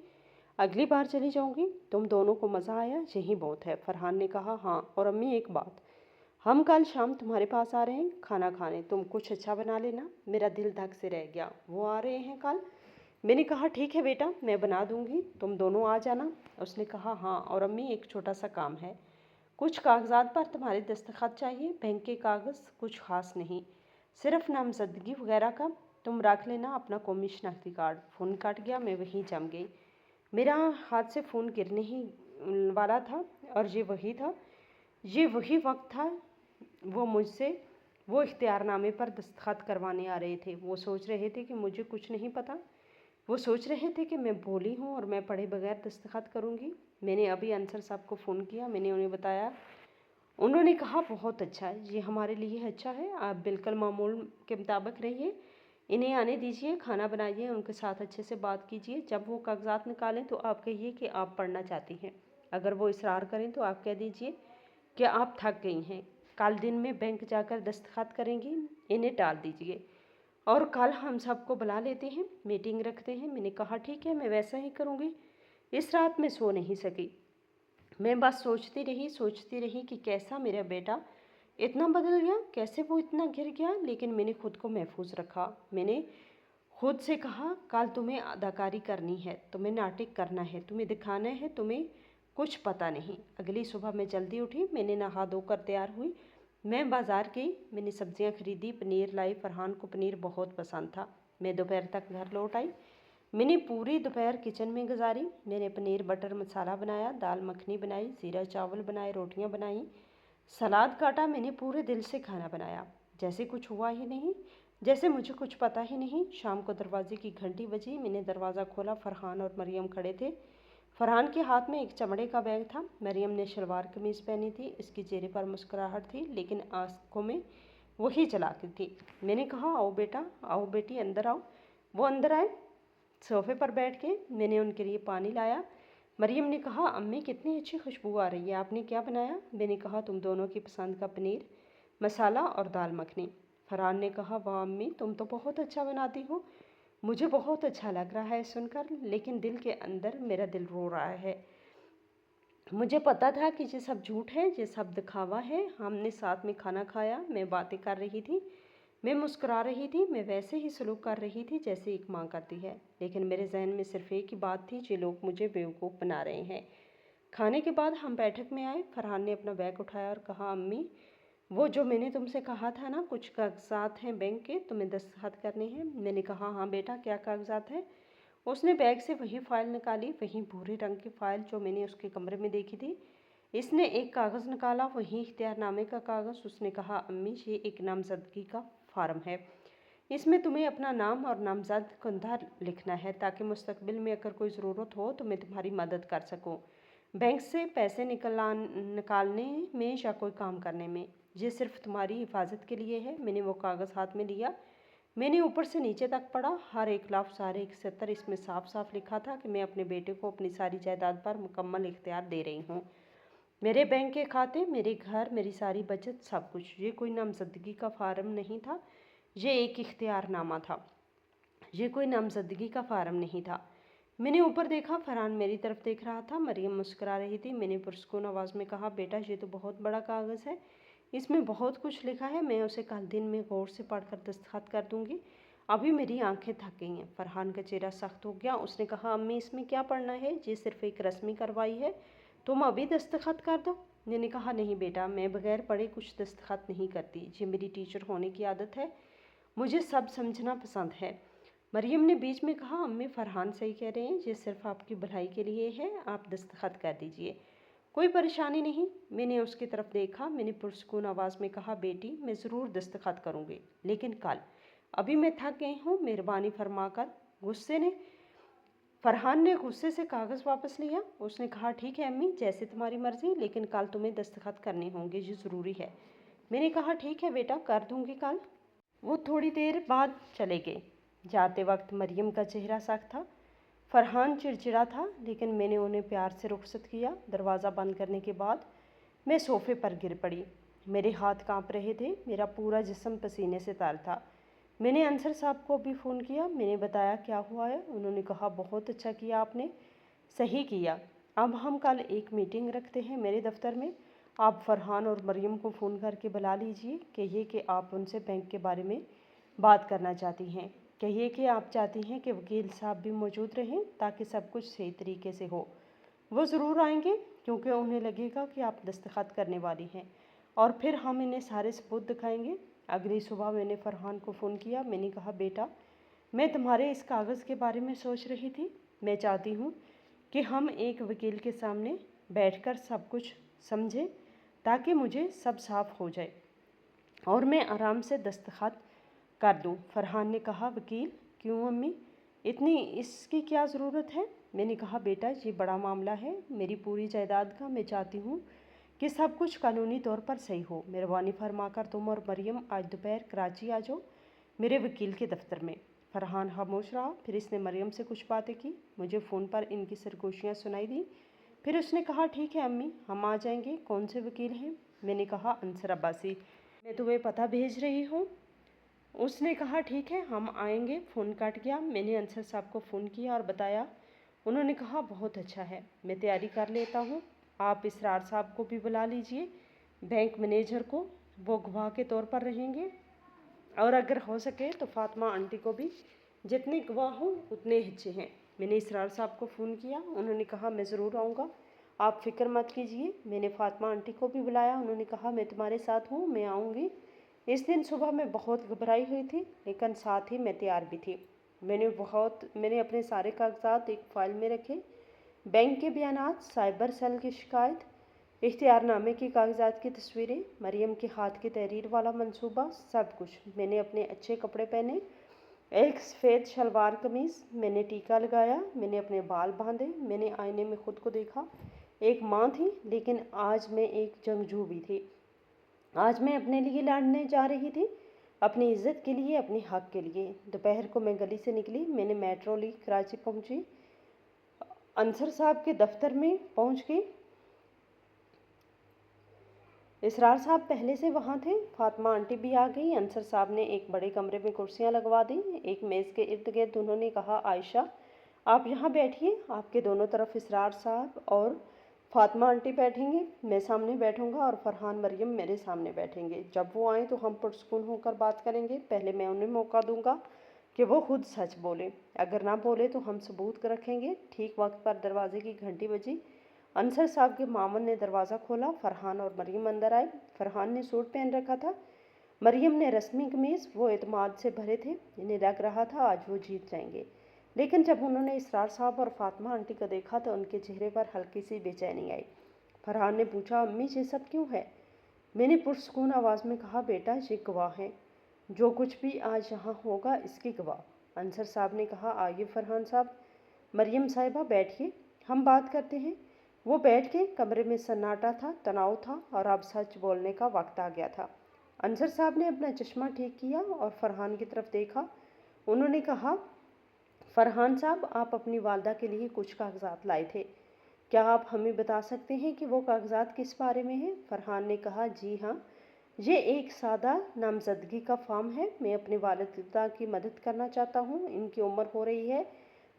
[SPEAKER 1] अगली बार चली जाऊंगी। तुम दोनों को मज़ा आया, यही बहुत है। फरहान ने कहा, हाँ, और अम्मी एक बात, हम कल शाम तुम्हारे पास आ रहे हैं खाना खाने, तुम कुछ अच्छा बना लेना। मेरा दिल धक से रह गया। वो आ रहे हैं कल? मैंने कहा, ठीक है बेटा, मैं बना दूंगी, तुम दोनों आ जाना। उसने कहा, हाँ, और अम्मी एक छोटा सा काम है, कुछ कागजात पर तुम्हारे दस्तखत चाहिए, बैंक के कागज़, कुछ ख़ास नहीं, सिर्फ नामजदगी वगैरह का। तुम रख लेना अपना कौमी शनाख्ती कार्ड। फ़ोन कट गया, मैं वहीं जम गई। मेरा हाथ से फ़ोन गिरने ही वाला था, और ये वही वक्त था। वो मुझसे वो इख्तियारनामे पर दस्तखत करवाने आ रहे थे। वो सोच रहे थे कि मुझे कुछ नहीं पता। वो सोच रहे थे कि मैं भोली हूँ और मैं पढ़े बगैर दस्तखत करूँगी। मैंने अभी अंसर साहब को फ़ोन किया, मैंने उन्हें बताया। उन्होंने कहा, बहुत अच्छा है, ये हमारे लिए अच्छा है, आप बिल्कुल मामूल के मुताबिक रहिए, इन्हें आने दीजिए, खाना बनाइए, उनके साथ अच्छे से बात कीजिए। जब वो कागजात निकालें तो आप कहिए कि आप पढ़ना चाहती हैं। अगर वो इसरार करें तो आप कह दीजिए कि आप थक गई हैं, कल दिन में बैंक जाकर दस्तखत करेंगी, इन्हें टाल दीजिए, और कल हम सबको बुला लेते हैं, मीटिंग रखते हैं। मैंने कहा, ठीक है, मैं वैसा ही करूँगी। इस रात मैं सो नहीं सकी। मैं बस सोचती रही कि कैसा मेरा बेटा इतना बदल गया, कैसे वो इतना गिर गया। लेकिन मैंने खुद को महफूज रखा। मैंने खुद से कहा, कल तुम्हें अदाकारी करनी है, तुम्हें नाटक करना है, तुम्हें दिखाना है तुम्हें कुछ पता नहीं। अगली सुबह मैं जल्दी उठी, मैंने नहा धोकर तैयार हुई, मैं बाज़ार गई, मैंने सब्जियां खरीदी, पनीर लाई। फरहान को पनीर बहुत पसंद था। मैं दोपहर तक घर लौट आई। मैंने पूरी दोपहर किचन में गुजारी। मैंने पनीर बटर मसाला बनाया, दाल मखनी बनाई, ज़ीरा चावल बनाए, रोटियां बनाई, सलाद काटा। मैंने पूरे दिल से खाना बनाया, जैसे कुछ हुआ ही नहीं, जैसे मुझे कुछ पता ही नहीं। शाम को दरवाजे की घंटी बजी। मैंने दरवाज़ा खोला, फरहान और मरियम खड़े थे। फरहान के हाथ में एक चमड़े का बैग था। मरियम ने शलवार कमीज़ पहनी थी। इसके चेहरे पर मुस्कुराहट थी, लेकिन आंखों में वही चलाकी थी। मैंने कहा, आओ बेटा, आओ बेटी, अंदर आओ। वो अंदर आए। सोफ़े पर बैठ के मैंने उनके लिए पानी लाया। मरियम ने कहा, अम्मी कितनी अच्छी खुशबू आ रही है, आपने क्या बनाया? मैंने कहा, तुम दोनों की पसंद का पनीर मसाला और दाल मखनी। फरहान ने कहा, वाह अम्मी, तुम तो बहुत अच्छा बनाती हो। मुझे बहुत अच्छा लग रहा है सुनकर, लेकिन दिल के अंदर मेरा दिल रो रहा है। मुझे पता था कि ये सब झूठ है, ये सब दिखावा है। हमने साथ में खाना खाया, मैं बातें कर रही थी, मैं मुस्कुरा रही थी, मैं वैसे ही सलूक कर रही थी जैसे एक माँ करती है। लेकिन मेरे जहन में सिर्फ एक ही बात थी, ये लोग मुझे बेवकूफ़ बना रहे हैं। खाने के बाद हम बैठक में आए। फरहान ने अपना बैग उठाया और कहा, अम्मी, वो जो मैंने तुमसे कहा था ना, कुछ कागजात हैं बैंक के, तुम्हें दस्तखत करने हैं। मैंने कहा, हाँ बेटा, क्या कागजात है? उसने बैग से वही फ़ाइल निकाली, वही भूरे रंग की फ़ाइल जो मैंने उसके कमरे में देखी थी। इसने एक कागज़ निकाला, वही इख्तियारनामे का कागज़। उसने कहा, अम्मी, ये एक नामजदगी का फार्म है, इसमें तुम्हें अपना नाम और नामजद कुंधा लिखना है, ताकि मुस्तकबिल में अगर कोई ज़रूरत हो तो मैं तुम्हारी मदद कर सकूं, बैंक से पैसे निकालने में या कोई काम करने में। ये सिर्फ तुम्हारी हिफाजत के लिए है। मैंने वो कागज़ हाथ में लिया, मैंने ऊपर से नीचे तक पढ़ा, हर एक लफ्ज़, हर एक सतर इसमें साफ साफ लिखा था कि मैं अपने बेटे को अपनी सारी जायदाद पर मुकम्मल इख्तियार दे रही हूँ। मेरे बैंक के खाते, मेरे घर, मेरी सारी बचत, सब कुछ। ये कोई नामजदगी का फार्म नहीं था, ये एक इख्तियारनामा था। ये कोई नामजदगी का फार्म नहीं था। मैंने ऊपर देखा, फरहान मेरी तरफ देख रहा था, मरियम मुस्कुरा रही थी। मैंने पुरस्कून आवाज़ में कहा, बेटा, ये तो बहुत बड़ा कागज़ है, इसमें बहुत कुछ लिखा है, मैं उसे कल दिन में गौर से पढ़कर दस्तखत कर दूंगी। अभी मेरी आंखें थक गई हैं। फरहान का चेहरा सख्त हो गया। उसने कहा, अम्मी, इसमें क्या पढ़ना है? ये सिर्फ एक रस्मी कार्रवाई है, तुम अभी दस्तखत कर दो। मैंने कहा नहीं बेटा, मैं बगैर पढ़े कुछ दस्तखत नहीं करती, ये मेरी टीचर होने की आदत है, मुझे सब समझना पसंद है। मरियम ने बीच में कहा, अम्मी फरहान सही कह रहे हैं, ये सिर्फ आपकी भलाई के लिए है, आप दस्तखत कर दीजिए, कोई परेशानी नहीं। मैंने उसकी तरफ देखा, मैंने पुरसकून आवाज़ में कहा, बेटी मैं ज़रूर दस्तखत करूँगी, लेकिन कल, अभी मैं थक गई हूँ, मेहरबानी फरमाकर। फरहान ने गुस्से से कागज़ वापस लिया। उसने कहा, ठीक है अम्मी, जैसे तुम्हारी मर्ज़ी, लेकिन कल तुम्हें दस्तखत करने होंगे, ये ज़रूरी है। मैंने कहा, ठीक है बेटा, कर दूँगी कल। वो थोड़ी देर बाद चले गए। जाते वक्त मरियम का चेहरा सख्त था, फरहान चिड़चिड़ा था, लेकिन मैंने उन्हें प्यार से रुखसत किया। दरवाज़ा बंद करने के बाद मैं सोफ़े पर गिर पड़ी। मेरे हाथ काँप रहे थे, मेरा पूरा जिस्म पसीने से तर था। मैंने अंसर साहब को भी फ़ोन किया, मैंने बताया क्या हुआ है। उन्होंने कहा, बहुत अच्छा किया आपने, सही किया। अब हम कल एक मीटिंग रखते हैं मेरे दफ्तर में। आप फरहान और मरियम को फ़ोन करके बुला लीजिए, कहिए कि आप उनसे बैंक के बारे में बात करना चाहती हैं। कहिए कि आप चाहती हैं कि वकील साहब भी मौजूद रहें ताकि सब कुछ सही तरीके से हो। वो ज़रूर आएंगे क्योंकि उन्हें लगेगा कि आप दस्तखत करने वाली हैं, और फिर हम इन्हें सारे सबूत दिखाएंगे। अगली सुबह मैंने फरहान को फ़ोन किया। मैंने कहा, बेटा मैं तुम्हारे इस कागज़ के बारे में सोच रही थी। मैं चाहती हूँ कि हम एक वकील के सामने बैठकर सब कुछ समझें ताकि मुझे सब साफ हो जाए और मैं आराम से दस्तखत कर दूँ। फरहान ने कहा, वकील? क्यों अम्मी, इतनी इसकी क्या ज़रूरत है? मैंने कहा, बेटा ये बड़ा मामला है, मेरी पूरी जायदाद का। मैं चाहती हूँ कि सब कुछ कानूनी तौर पर सही हो। मेहरबानी फरमाकर तुम और मरियम आज दोपहर कराची आ जाओ मेरे वकील के दफ्तर में। फरहान खामोश रहा, फिर इसने मरियम से कुछ बातें की। मुझे फ़ोन पर इनकी सरगोशियाँ सुनाई दी। फिर उसने कहा, ठीक है अम्मी, हम आ जाएंगे। कौन से वकील हैं? मैंने कहा, अंसर अब्बासी, मैं तुम्हें पता भेज रही हूँ। उसने कहा, ठीक है हम आएंगे। फ़ोन कट गया। मैंने अंसर साहब को फ़ोन किया और बताया। उन्होंने कहा, बहुत अच्छा है, मैं तैयारी कर लेता हूँ। आप इसरार साहब को भी बुला लीजिए, बैंक मैनेजर को, वो गवाह के तौर पर रहेंगे, और अगर हो सके तो फातिमा आंटी को भी। जितने गवाह हों उतने अच्छे हैं। मैंने इसरार साहब को फ़ोन किया। उन्होंने कहा, मैं ज़रूर आऊँगा, आप फ़िक्र मत कीजिए। मैंने फातिमा आंटी को भी बुलाया। उन्होंने कहा, मैं तुम्हारे साथ हूँ, मैं आऊँगी। इस दिन सुबह मैं बहुत घबराई हुई थी, लेकिन साथ ही मैं तैयार भी थी। मैंने अपने सारे कागजात एक फ़ाइल में रखे, बैंक के बयानात, साइबर सेल की शिकायत, इख्तियारनामे की कागजात की तस्वीरें, मरियम के हाथ की तहरीर वाला मंसूबा, सब कुछ। मैंने अपने अच्छे कपड़े पहने, एक सफ़ेद शलवार कमीज़, मैंने टीका लगाया, मैंने अपने बाल बांधे, मैंने आईने में ख़ुद को देखा। एक माँ थी, लेकिन आज मैं एक जंगजू भी थी। आज मैं अपने लिए लड़ने जा रही थी, अपनी इज़्ज़त के लिए, अपने हक़ के लिए। दोपहर को मैं गली से निकली, मैंने मेट्रो ली, कराची पहुंची, अंसर साहब के दफ्तर में पहुंच गई। इसरार साहब पहले से वहाँ थे। फातिमा आंटी भी आ गई। अंसर साहब ने एक बड़े कमरे में कुर्सियाँ लगवा दी, एक मेज़ के इर्द गिर्द। उन्होंने कहा, आयशा आप यहाँ बैठिए, आपके दोनों तरफ इसरार साहब और फातिमा आंटी बैठेंगे, मैं सामने बैठूंगा और फरहान मरियम मेरे सामने बैठेंगे। जब वो आए तो हम पुरसुकून होकर बात करेंगे। पहले मैं उन्हें मौका दूंगा कि वो खुद सच बोले, अगर ना बोले तो हम सबूत रखेंगे। ठीक वक्त पर दरवाजे की घंटी बजी। अंसर साहब के मामन ने दरवाज़ा खोला। फरहान और मरियम अंदर आए। फरहान ने सूट पहन रखा था, मरियम ने रस्मी कमीज़। वो एतमाद से भरे थे, इन्हें लग रहा था आज वो जीत जाएंगे। लेकिन जब उन्होंने इसरार साहब और फातिमा आंटी को देखा तो उनके चेहरे पर हल्की सी बेचैनी आई। फरहान ने पूछा, अम्मी ये सब क्यों है? मैंने पुरसुकून आवाज़ में कहा, बेटा ये गवाह हैं, जो कुछ भी आज यहाँ होगा इसकी गवाह। अंसर साहब ने कहा, आइए फरहान साहब, मरियम साहिबा बैठिए, हम बात करते हैं। वो बैठ के। कमरे में सन्नाटा था, तनाव था, और अब सच बोलने का वक्त आ गया था। अंसर साहब ने अपना चश्मा ठीक किया और फरहान की तरफ देखा। उन्होंने कहा, फरहान साहब आप अपनी वालदा के लिए कुछ कागजात लाए थे, क्या आप हमें बता सकते हैं कि वो कागजात किस बारे में हैं? फरहान ने कहा, जी हाँ, ये एक सादा नामजदगी का फॉर्म है। मैं अपनी वालिदा की मदद करना चाहता हूँ, इनकी उम्र हो रही है,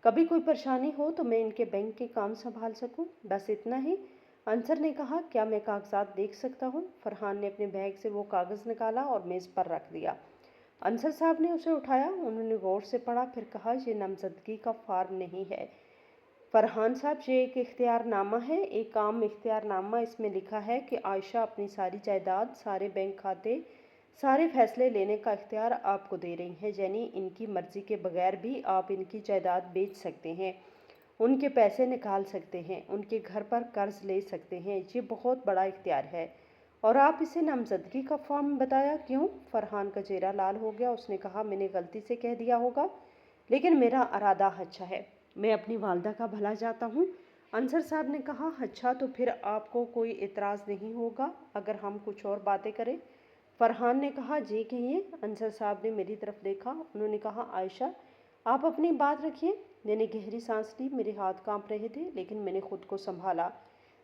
[SPEAKER 1] कभी कोई परेशानी हो तो मैं इनके बैंक के काम संभाल सकूं, बस इतना ही। अंसर ने कहा, क्या मैं कागजात देख सकता हूं? फरहान ने अपने बैग से वो कागज़ निकाला और मेज़ पर रख दिया। अंसर साहब ने उसे उठाया, उन्होंने गौर से पढ़ा, फिर कहा, यह नामजदगी का फॉर्म नहीं है, فرحان صاحب یہ ایک اختیار نامہ ہے، ایک عام اختیار نامہ. اس میں لکھا ہے کہ عائشہ اپنی ساری جائیداد، سارے بینک کھاتے، سارے فیصلے لینے کا اختیار آپ کو دے رہی ہیں. یعنی ان کی مرضی کے بغیر بھی آپ ان کی جائیداد بیچ سکتے ہیں، ان کے پیسے نکال سکتے ہیں، ان کے گھر پر قرض لے سکتے ہیں. یہ بہت بڑا اختیار ہے. اور آپ اسے نامزدگی کا فارم بتایا کیوں؟ فرحان کا چہرہ لال ہو گیا. اس نے کہا میں نے غلطی سے کہہ دیا ہوگا، لیکن میرا ارادہ اچھا ہے. میں اپنی والدہ کا بھلا چاہتا ہوں. انصر صاحب نے کہا اچھا تو پھر آپ کو کوئی اعتراض نہیں ہوگا اگر ہم کچھ اور باتیں کریں؟ فرحان نے کہا جی کہیے. انصر صاحب نے میری طرف دیکھا. انہوں نے کہا عائشہ آپ اپنی بات رکھیے. میں نے گہری سانس لی. میرے ہاتھ کانپ رہے تھے لیکن میں نے خود کو سنبھالا.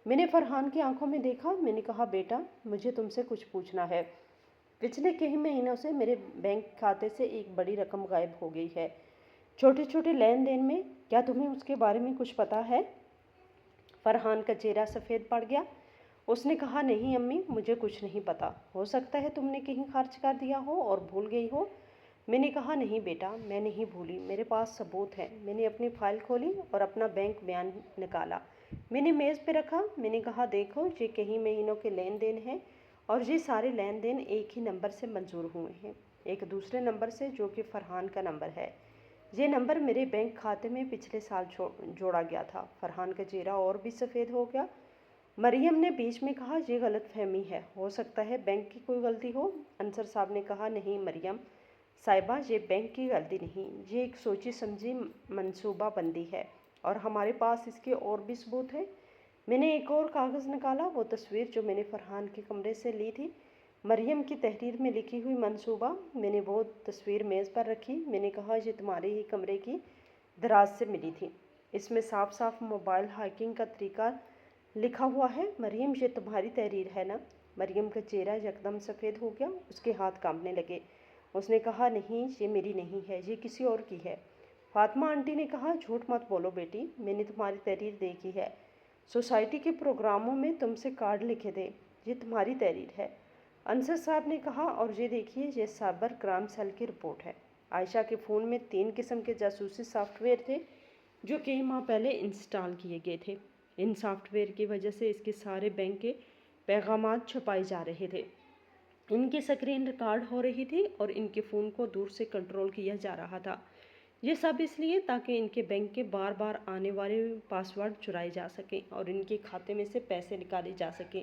[SPEAKER 1] میں نے فرحان کی آنکھوں میں دیکھا. میں نے کہا بیٹا مجھے تم سے کچھ پوچھنا ہے. پچھلے کئی مہینوں سے میرے بینک کھاتے سے ایک بڑی رقم غائب ہو گئی ہے، چھوٹے چھوٹے لین دین میں. کیا تمہیں اس کے بارے میں کچھ پتہ ہے؟ فرحان کا چہرہ سفید پڑ گیا. اس نے کہا نہیں امی مجھے کچھ نہیں پتہ. ہو سکتا ہے تم نے کہیں خرچ کر دیا ہو اور بھول گئی ہو. میں نے کہا نہیں بیٹا میں نہیں بھولی، میرے پاس ثبوت ہے. میں نے اپنی فائل کھولی اور اپنا بینک بیان نکالا. میں نے میز پہ رکھا. میں نے کہا دیکھو یہ کئی مہینوں کے لین دین ہیں اور یہ سارے لین دین ایک ہی نمبر سے منظور ہوئے ہیں، ایک دوسرے نمبر سے جو کہ فرحان کا نمبر ہے. یہ نمبر میرے بینک کھاتے میں پچھلے سال جوڑا گیا تھا. فرحان کا چہرہ اور بھی سفید ہو گیا. مریم نے بیچ میں کہا یہ غلط فہمی ہے، ہو سکتا ہے بینک کی کوئی غلطی ہو. انصر صاحب نے کہا نہیں مریم صاحبہ یہ بینک کی غلطی نہیں، یہ ایک سوچی سمجھی منصوبہ بندی ہے اور ہمارے پاس اس کے اور بھی ثبوت ہیں. میں نے ایک اور کاغذ نکالا، وہ تصویر جو میں نے فرحان کے کمرے سے لی تھی، مریم کی تحریر میں لکھی ہوئی منصوبہ. میں نے وہ تصویر میز پر رکھی. میں نے کہا یہ تمہارے ہی کمرے کی دراز سے ملی تھی. اس میں صاف صاف موبائل ہیکنگ کا طریقہ لکھا ہوا ہے. مریم یہ تمہاری تحریر ہے نا؟ مریم کا چہرہ یکدم سفید ہو گیا. اس کے ہاتھ کانپنے لگے. اس نے کہا نہیں یہ میری نہیں ہے، یہ کسی اور کی ہے. فاطمہ آنٹی نے کہا جھوٹ مت بولو بیٹی، میں نے تمہاری تحریر دیکھی ہے، سوسائٹی کے پروگراموں میں تم سے کارڈ لکھے تھے، یہ تمہاری تحریر ہے. انصر صاحب نے کہا اور یہ دیکھیے یہ سائبر کرائم سیل کی رپورٹ ہے. عائشہ کے فون میں 3 قسم کے جاسوسی سافٹ ویئر تھے جو کئی ماہ پہلے انسٹال کیے گئے تھے. ان سافٹ ویئر کی وجہ سے اس کے سارے بینک کے پیغامات چھپائے جا رہے تھے، ان کی سکرین ریکارڈ ہو رہی تھی اور ان کے فون کو دور سے کنٹرول کیا جا رہا تھا. یہ سب اس لیے تاکہ ان کے بینک کے بار بار آنے والے پاس ورڈ چرائے جا سکیں اور ان کے کھاتے میں سے پیسے نکالے جا سکیں.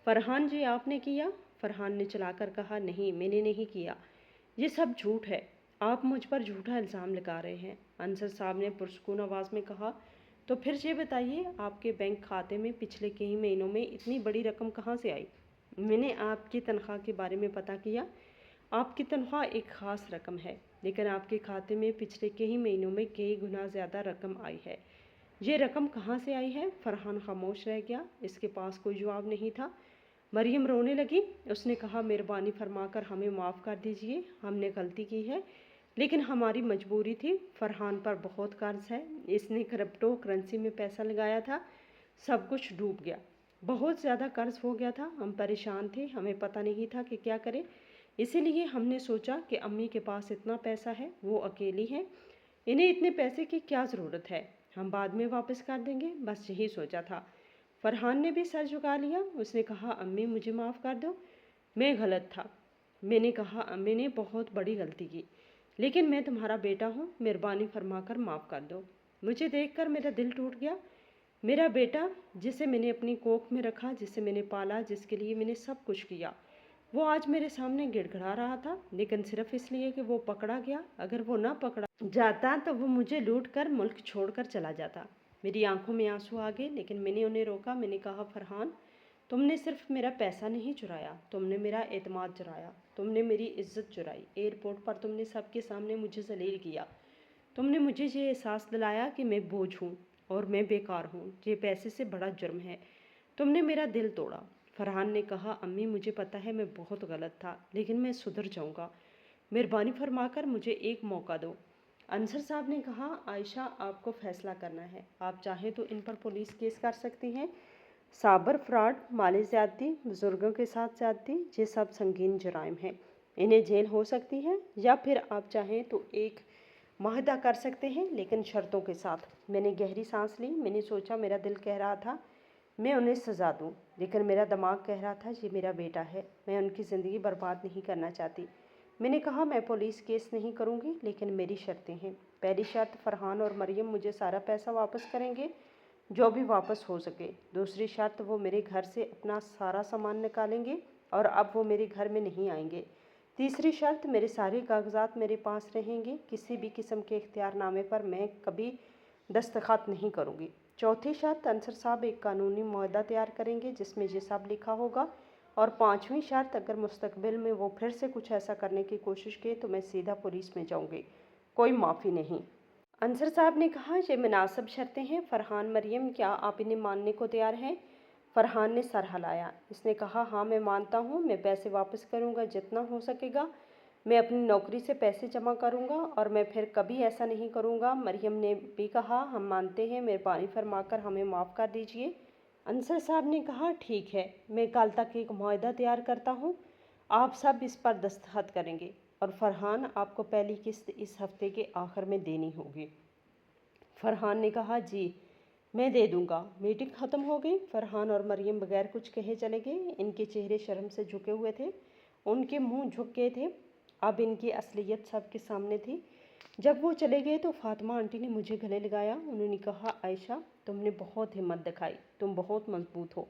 [SPEAKER 1] فرحان جی آپ نے کیا؟ فرحان نے چلا کر کہا نہیں میں نے نہیں کیا، یہ سب جھوٹ ہے، آپ مجھ پر جھوٹا الزام لگا رہے ہیں. انصر صاحب نے پرسکون آواز میں کہا تو پھر یہ بتائیے آپ کے بینک کھاتے میں پچھلے کئی مہینوں میں اتنی بڑی رقم کہاں سے آئی؟ میں نے آپ کی تنخواہ کے بارے میں پتہ کیا. آپ کی تنخواہ ایک خاص رقم ہے لیکن آپ کے کھاتے میں پچھلے کئی مہینوں میں کئی گنا زیادہ رقم آئی ہے. یہ رقم کہاں سے آئی ہے؟ فرحان خاموش رہ گیا. اس کے پاس کوئی جواب نہیں تھا. مریم رونے لگی. اس نے کہا مہربانی فرما کر ہمیں معاف کر دیجیے، ہم نے غلطی کی ہے لیکن ہماری مجبوری تھی. فرحان پر بہت قرض ہے، اس نے کرپٹو کرنسی میں پیسہ لگایا تھا، سب کچھ ڈوب گیا، بہت زیادہ قرض ہو گیا تھا. ہم پریشان تھے، ہمیں پتہ نہیں تھا کہ کیا کریں، اسی لیے ہم نے سوچا کہ امی کے پاس اتنا پیسہ ہے، وہ اکیلی ہیں، انہیں اتنے پیسے کی کیا ضرورت ہے، ہم بعد میں واپس کر دیں گے، بس یہی سوچا تھا. فرحان نے بھی سر جھکا لیا. اس نے کہا امی مجھے معاف کر دو، میں غلط تھا. میں نے کہا امی نے بہت بڑی غلطی کی لیکن میں تمہارا بیٹا ہوں، مہربانی فرما کر معاف کر دو. مجھے دیکھ کر میرا دل ٹوٹ گیا. میرا بیٹا جسے میں نے اپنی کوکھ میں رکھا، جسے میں نے پالا، جس کے لیے میں نے سب کچھ کیا، وہ آج میرے سامنے گڑ گڑا رہا تھا لیکن صرف اس لیے کہ وہ پکڑا گیا. اگر وہ نہ پکڑا جاتا تو وہ مجھے لوٹ کر ملک چھوڑ کر چلا جاتا. میری آنکھوں میں آنسو آ گئے لیکن میں نے انہیں روکا. میں نے کہا فرحان تم نے صرف میرا پیسہ نہیں چرایا، تم نے میرا اعتماد چرایا، تم نے میری عزت چرائی. ایئرپورٹ پر تم نے سب کے سامنے مجھے ذلیل کیا. تم نے مجھے یہ احساس دلایا کہ میں بوجھ ہوں اور میں بیکار ہوں. یہ پیسے سے بڑا جرم ہے. تم نے میرا دل توڑا. فرحان نے کہا امی مجھے پتہ ہے میں بہت غلط تھا لیکن میں سدھر جاؤں گا، مہربانی فرما کر مجھے ایک موقع دو. انصر صاحب نے کہا عائشہ آپ کو فیصلہ کرنا ہے، آپ چاہیں تو ان پر پولیس کیس کر سکتی ہیں. سائبر فراڈ، مالی زیادتی، بزرگوں کے ساتھ زیادتی، یہ سب سنگین جرائم ہیں، انہیں جیل ہو سکتی ہے. یا پھر آپ چاہیں تو ایک معاہدہ کر سکتے ہیں لیکن شرطوں کے ساتھ۔ میں نے گہری سانس لی۔ میں نے سوچا میرا دل کہہ رہا تھا میں انہیں سزا دوں، لیکن میرا دماغ کہہ رہا تھا یہ میرا بیٹا ہے، میں ان کی زندگی برباد نہیں کرنا چاہتی۔ میں نے کہا میں پولیس کیس نہیں کروں گی، لیکن میری شرطیں ہیں۔ پہلی شرط فرحان اور مریم مجھے سارا پیسہ واپس کریں گے جو بھی واپس ہو سکے۔ دوسری شرط وہ میرے گھر سے اپنا سارا سامان نکالیں گے اور اب وہ میرے گھر میں نہیں آئیں گے۔ تیسری شرط میرے سارے کاغذات میرے پاس رہیں گے، کسی بھی قسم کے اختیار نامے پر میں کبھی دستخط نہیں کروں گی۔ چوتھی شرط انصر صاحب ایک قانونی معاہدہ تیار کریں گے جس میں یہ سب لکھا ہوگا۔ اور پانچویں شرط اگر مستقبل میں وہ پھر سے کچھ ایسا کرنے کی کوشش کی تو میں سیدھا پولیس میں جاؤں گی، کوئی معافی نہیں۔ انصر صاحب نے کہا یہ مناسب شرطیں ہیں فرحان، مریم کیا آپ انہیں ماننے کو تیار ہیں؟ فرحان نے سر ہلایا۔ اس نے کہا ہاں میں مانتا ہوں، میں پیسے واپس کروں گا جتنا ہو سکے گا، میں اپنی نوکری سے پیسے جمع کروں گا اور میں پھر کبھی ایسا نہیں کروں گا۔ مریم نے بھی کہا ہم مانتے ہیں، مہربانی فرما کر ہمیں معاف کر دیجیے۔ انصر صاحب نے کہا ٹھیک ہے، میں کل تک ایک معاہدہ تیار کرتا ہوں، آپ سب اس پر دستخط کریں گے اور فرحان آپ کو پہلی قسط اس ہفتے کے آخر میں دینی ہوگی۔ فرحان نے کہا جی میں دے دوں گا۔ میٹنگ ختم ہو گئی۔ فرحان اور مریم بغیر کچھ کہے چلے گئے۔ ان کے چہرے شرم سے جھکے ہوئے تھے، ان کے منہ جھک گئے تھے، اب ان کی اصلیت سب کے سامنے تھی۔ جب وہ چلے گئے تو فاطمہ آنٹی نے مجھے گلے لگایا۔ انہوں نے کہا عائشہ تم نے بہت ہمت دکھائی، تم بہت مضبوط ہو۔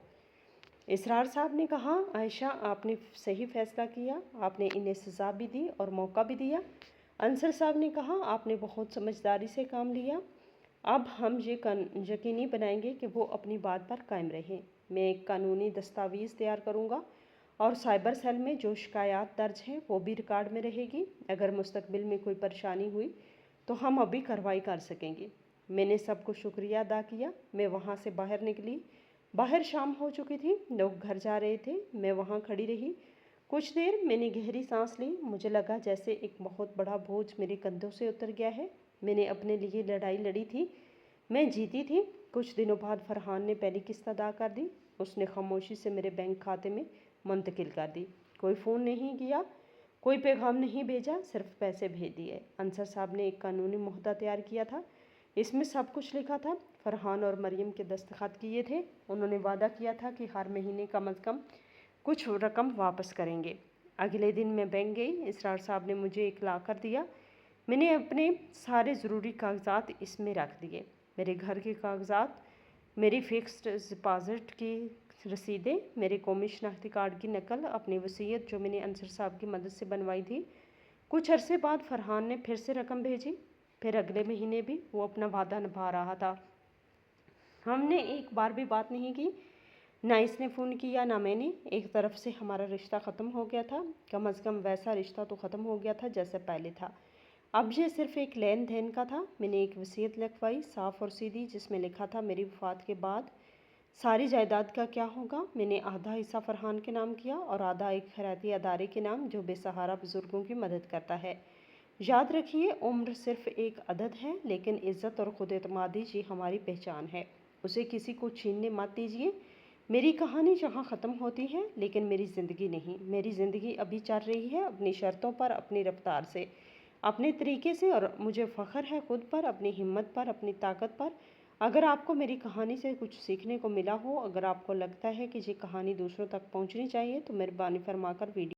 [SPEAKER 1] اسرار صاحب نے کہا عائشہ آپ نے صحیح فیصلہ کیا، آپ نے انہیں سزا بھی دی اور موقع بھی دیا۔ انصر صاحب نے کہا آپ نے بہت سمجھداری سے کام لیا، اب ہم یہ یقینی بنائیں گے کہ وہ اپنی بات پر قائم رہیں۔ میں ایک قانونی دستاویز تیار کروں گا اور سائبر سیل میں جو شکایات درج ہیں وہ بھی ریکارڈ میں رہے گی۔ اگر مستقبل میں کوئی پریشانی ہوئی تو ہم ابھی کارروائی کر سکیں گے۔ میں نے سب کو شکریہ ادا کیا۔ میں وہاں سے باہر نکلی۔ باہر شام ہو چکی تھی، لوگ گھر جا رہے تھے، میں وہاں کھڑی رہی کچھ دیر۔ میں نے گہری سانس لی، مجھے لگا جیسے ایک بہت بڑا بوجھ میرے کندھوں سے اتر گیا ہے۔ میں نے اپنے لیے لڑائی لڑی تھی، میں جیتی تھی۔ کچھ دنوں بعد فرحان نے پہلی قسط ادا کر دی، اس نے خاموشی سے میرے بینک کھاتے میں منتقل کر دی۔ کوئی فون نہیں کیا، کوئی پیغام نہیں بھیجا، صرف پیسے بھیج دیے۔ انصر صاحب نے ایک قانونی معاہدہ تیار کیا تھا، اس میں سب کچھ لکھا تھا، فرحان اور مریم کے دستخط کیے تھے۔ انہوں نے وعدہ کیا تھا کہ ہر مہینے کم از کم کچھ رقم واپس کریں گے۔ اگلے دن میں بینک گئی، اسرار صاحب نے مجھے ایک لاکر دیا، میں نے اپنے سارے ضروری کاغذات اس میں رکھ دیے، میرے گھر کے کاغذات، میری فکسڈ ڈپازٹ کی رسیدیں، میرے قومی شناختی کارڈ کی نقل، اپنی وصیت جو میں نے انصر صاحب کی مدد سے بنوائی تھی۔ کچھ عرصے بعد فرحان نے پھر سے رقم بھیجی، پھر اگلے مہینے بھی وہ اپنا وعدہ نبھا رہا تھا۔ ہم نے ایک بار بھی بات نہیں کی، نہ اس نے فون کیا نہ میں نے۔ ایک طرف سے ہمارا رشتہ ختم ہو گیا تھا، کم از کم ویسا رشتہ تو ختم ہو گیا تھا جیسا پہلے تھا، اب یہ صرف ایک لین دین کا تھا۔ میں نے ایک وصیت لکھوائی، صاف اور سیدھی، جس میں لکھا تھا میری وفات کے بعد ساری جائیداد کا کیا ہوگا۔ میں نے آدھا حصہ فرحان کے نام کیا اور آدھا ایک خیراتی ادارے کے نام جو بے سہارا بزرگوں کی مدد کرتا ہے۔ یاد رکھیے عمر صرف ایک عدد ہے، لیکن عزت اور خود اعتمادی یہ ہماری پہچان ہے، اسے کسی کو چھیننے مت دیجیے۔ میری کہانی یہاں ختم ہوتی ہے، لیکن میری زندگی نہیں۔ میری زندگی ابھی چل رہی ہے، اپنی شرطوں پر، اپنی رفتار سے، اپنے طریقے سے، اور مجھے فخر ہے خود پر، اپنی ہمت پر، اپنی طاقت پر۔ اگر آپ کو میری کہانی سے کچھ سیکھنے کو ملا ہو، اگر آپ کو لگتا ہے کہ یہ کہانی دوسروں تک پہنچنی چاہیے تو مہربانی فرما کر ویڈیو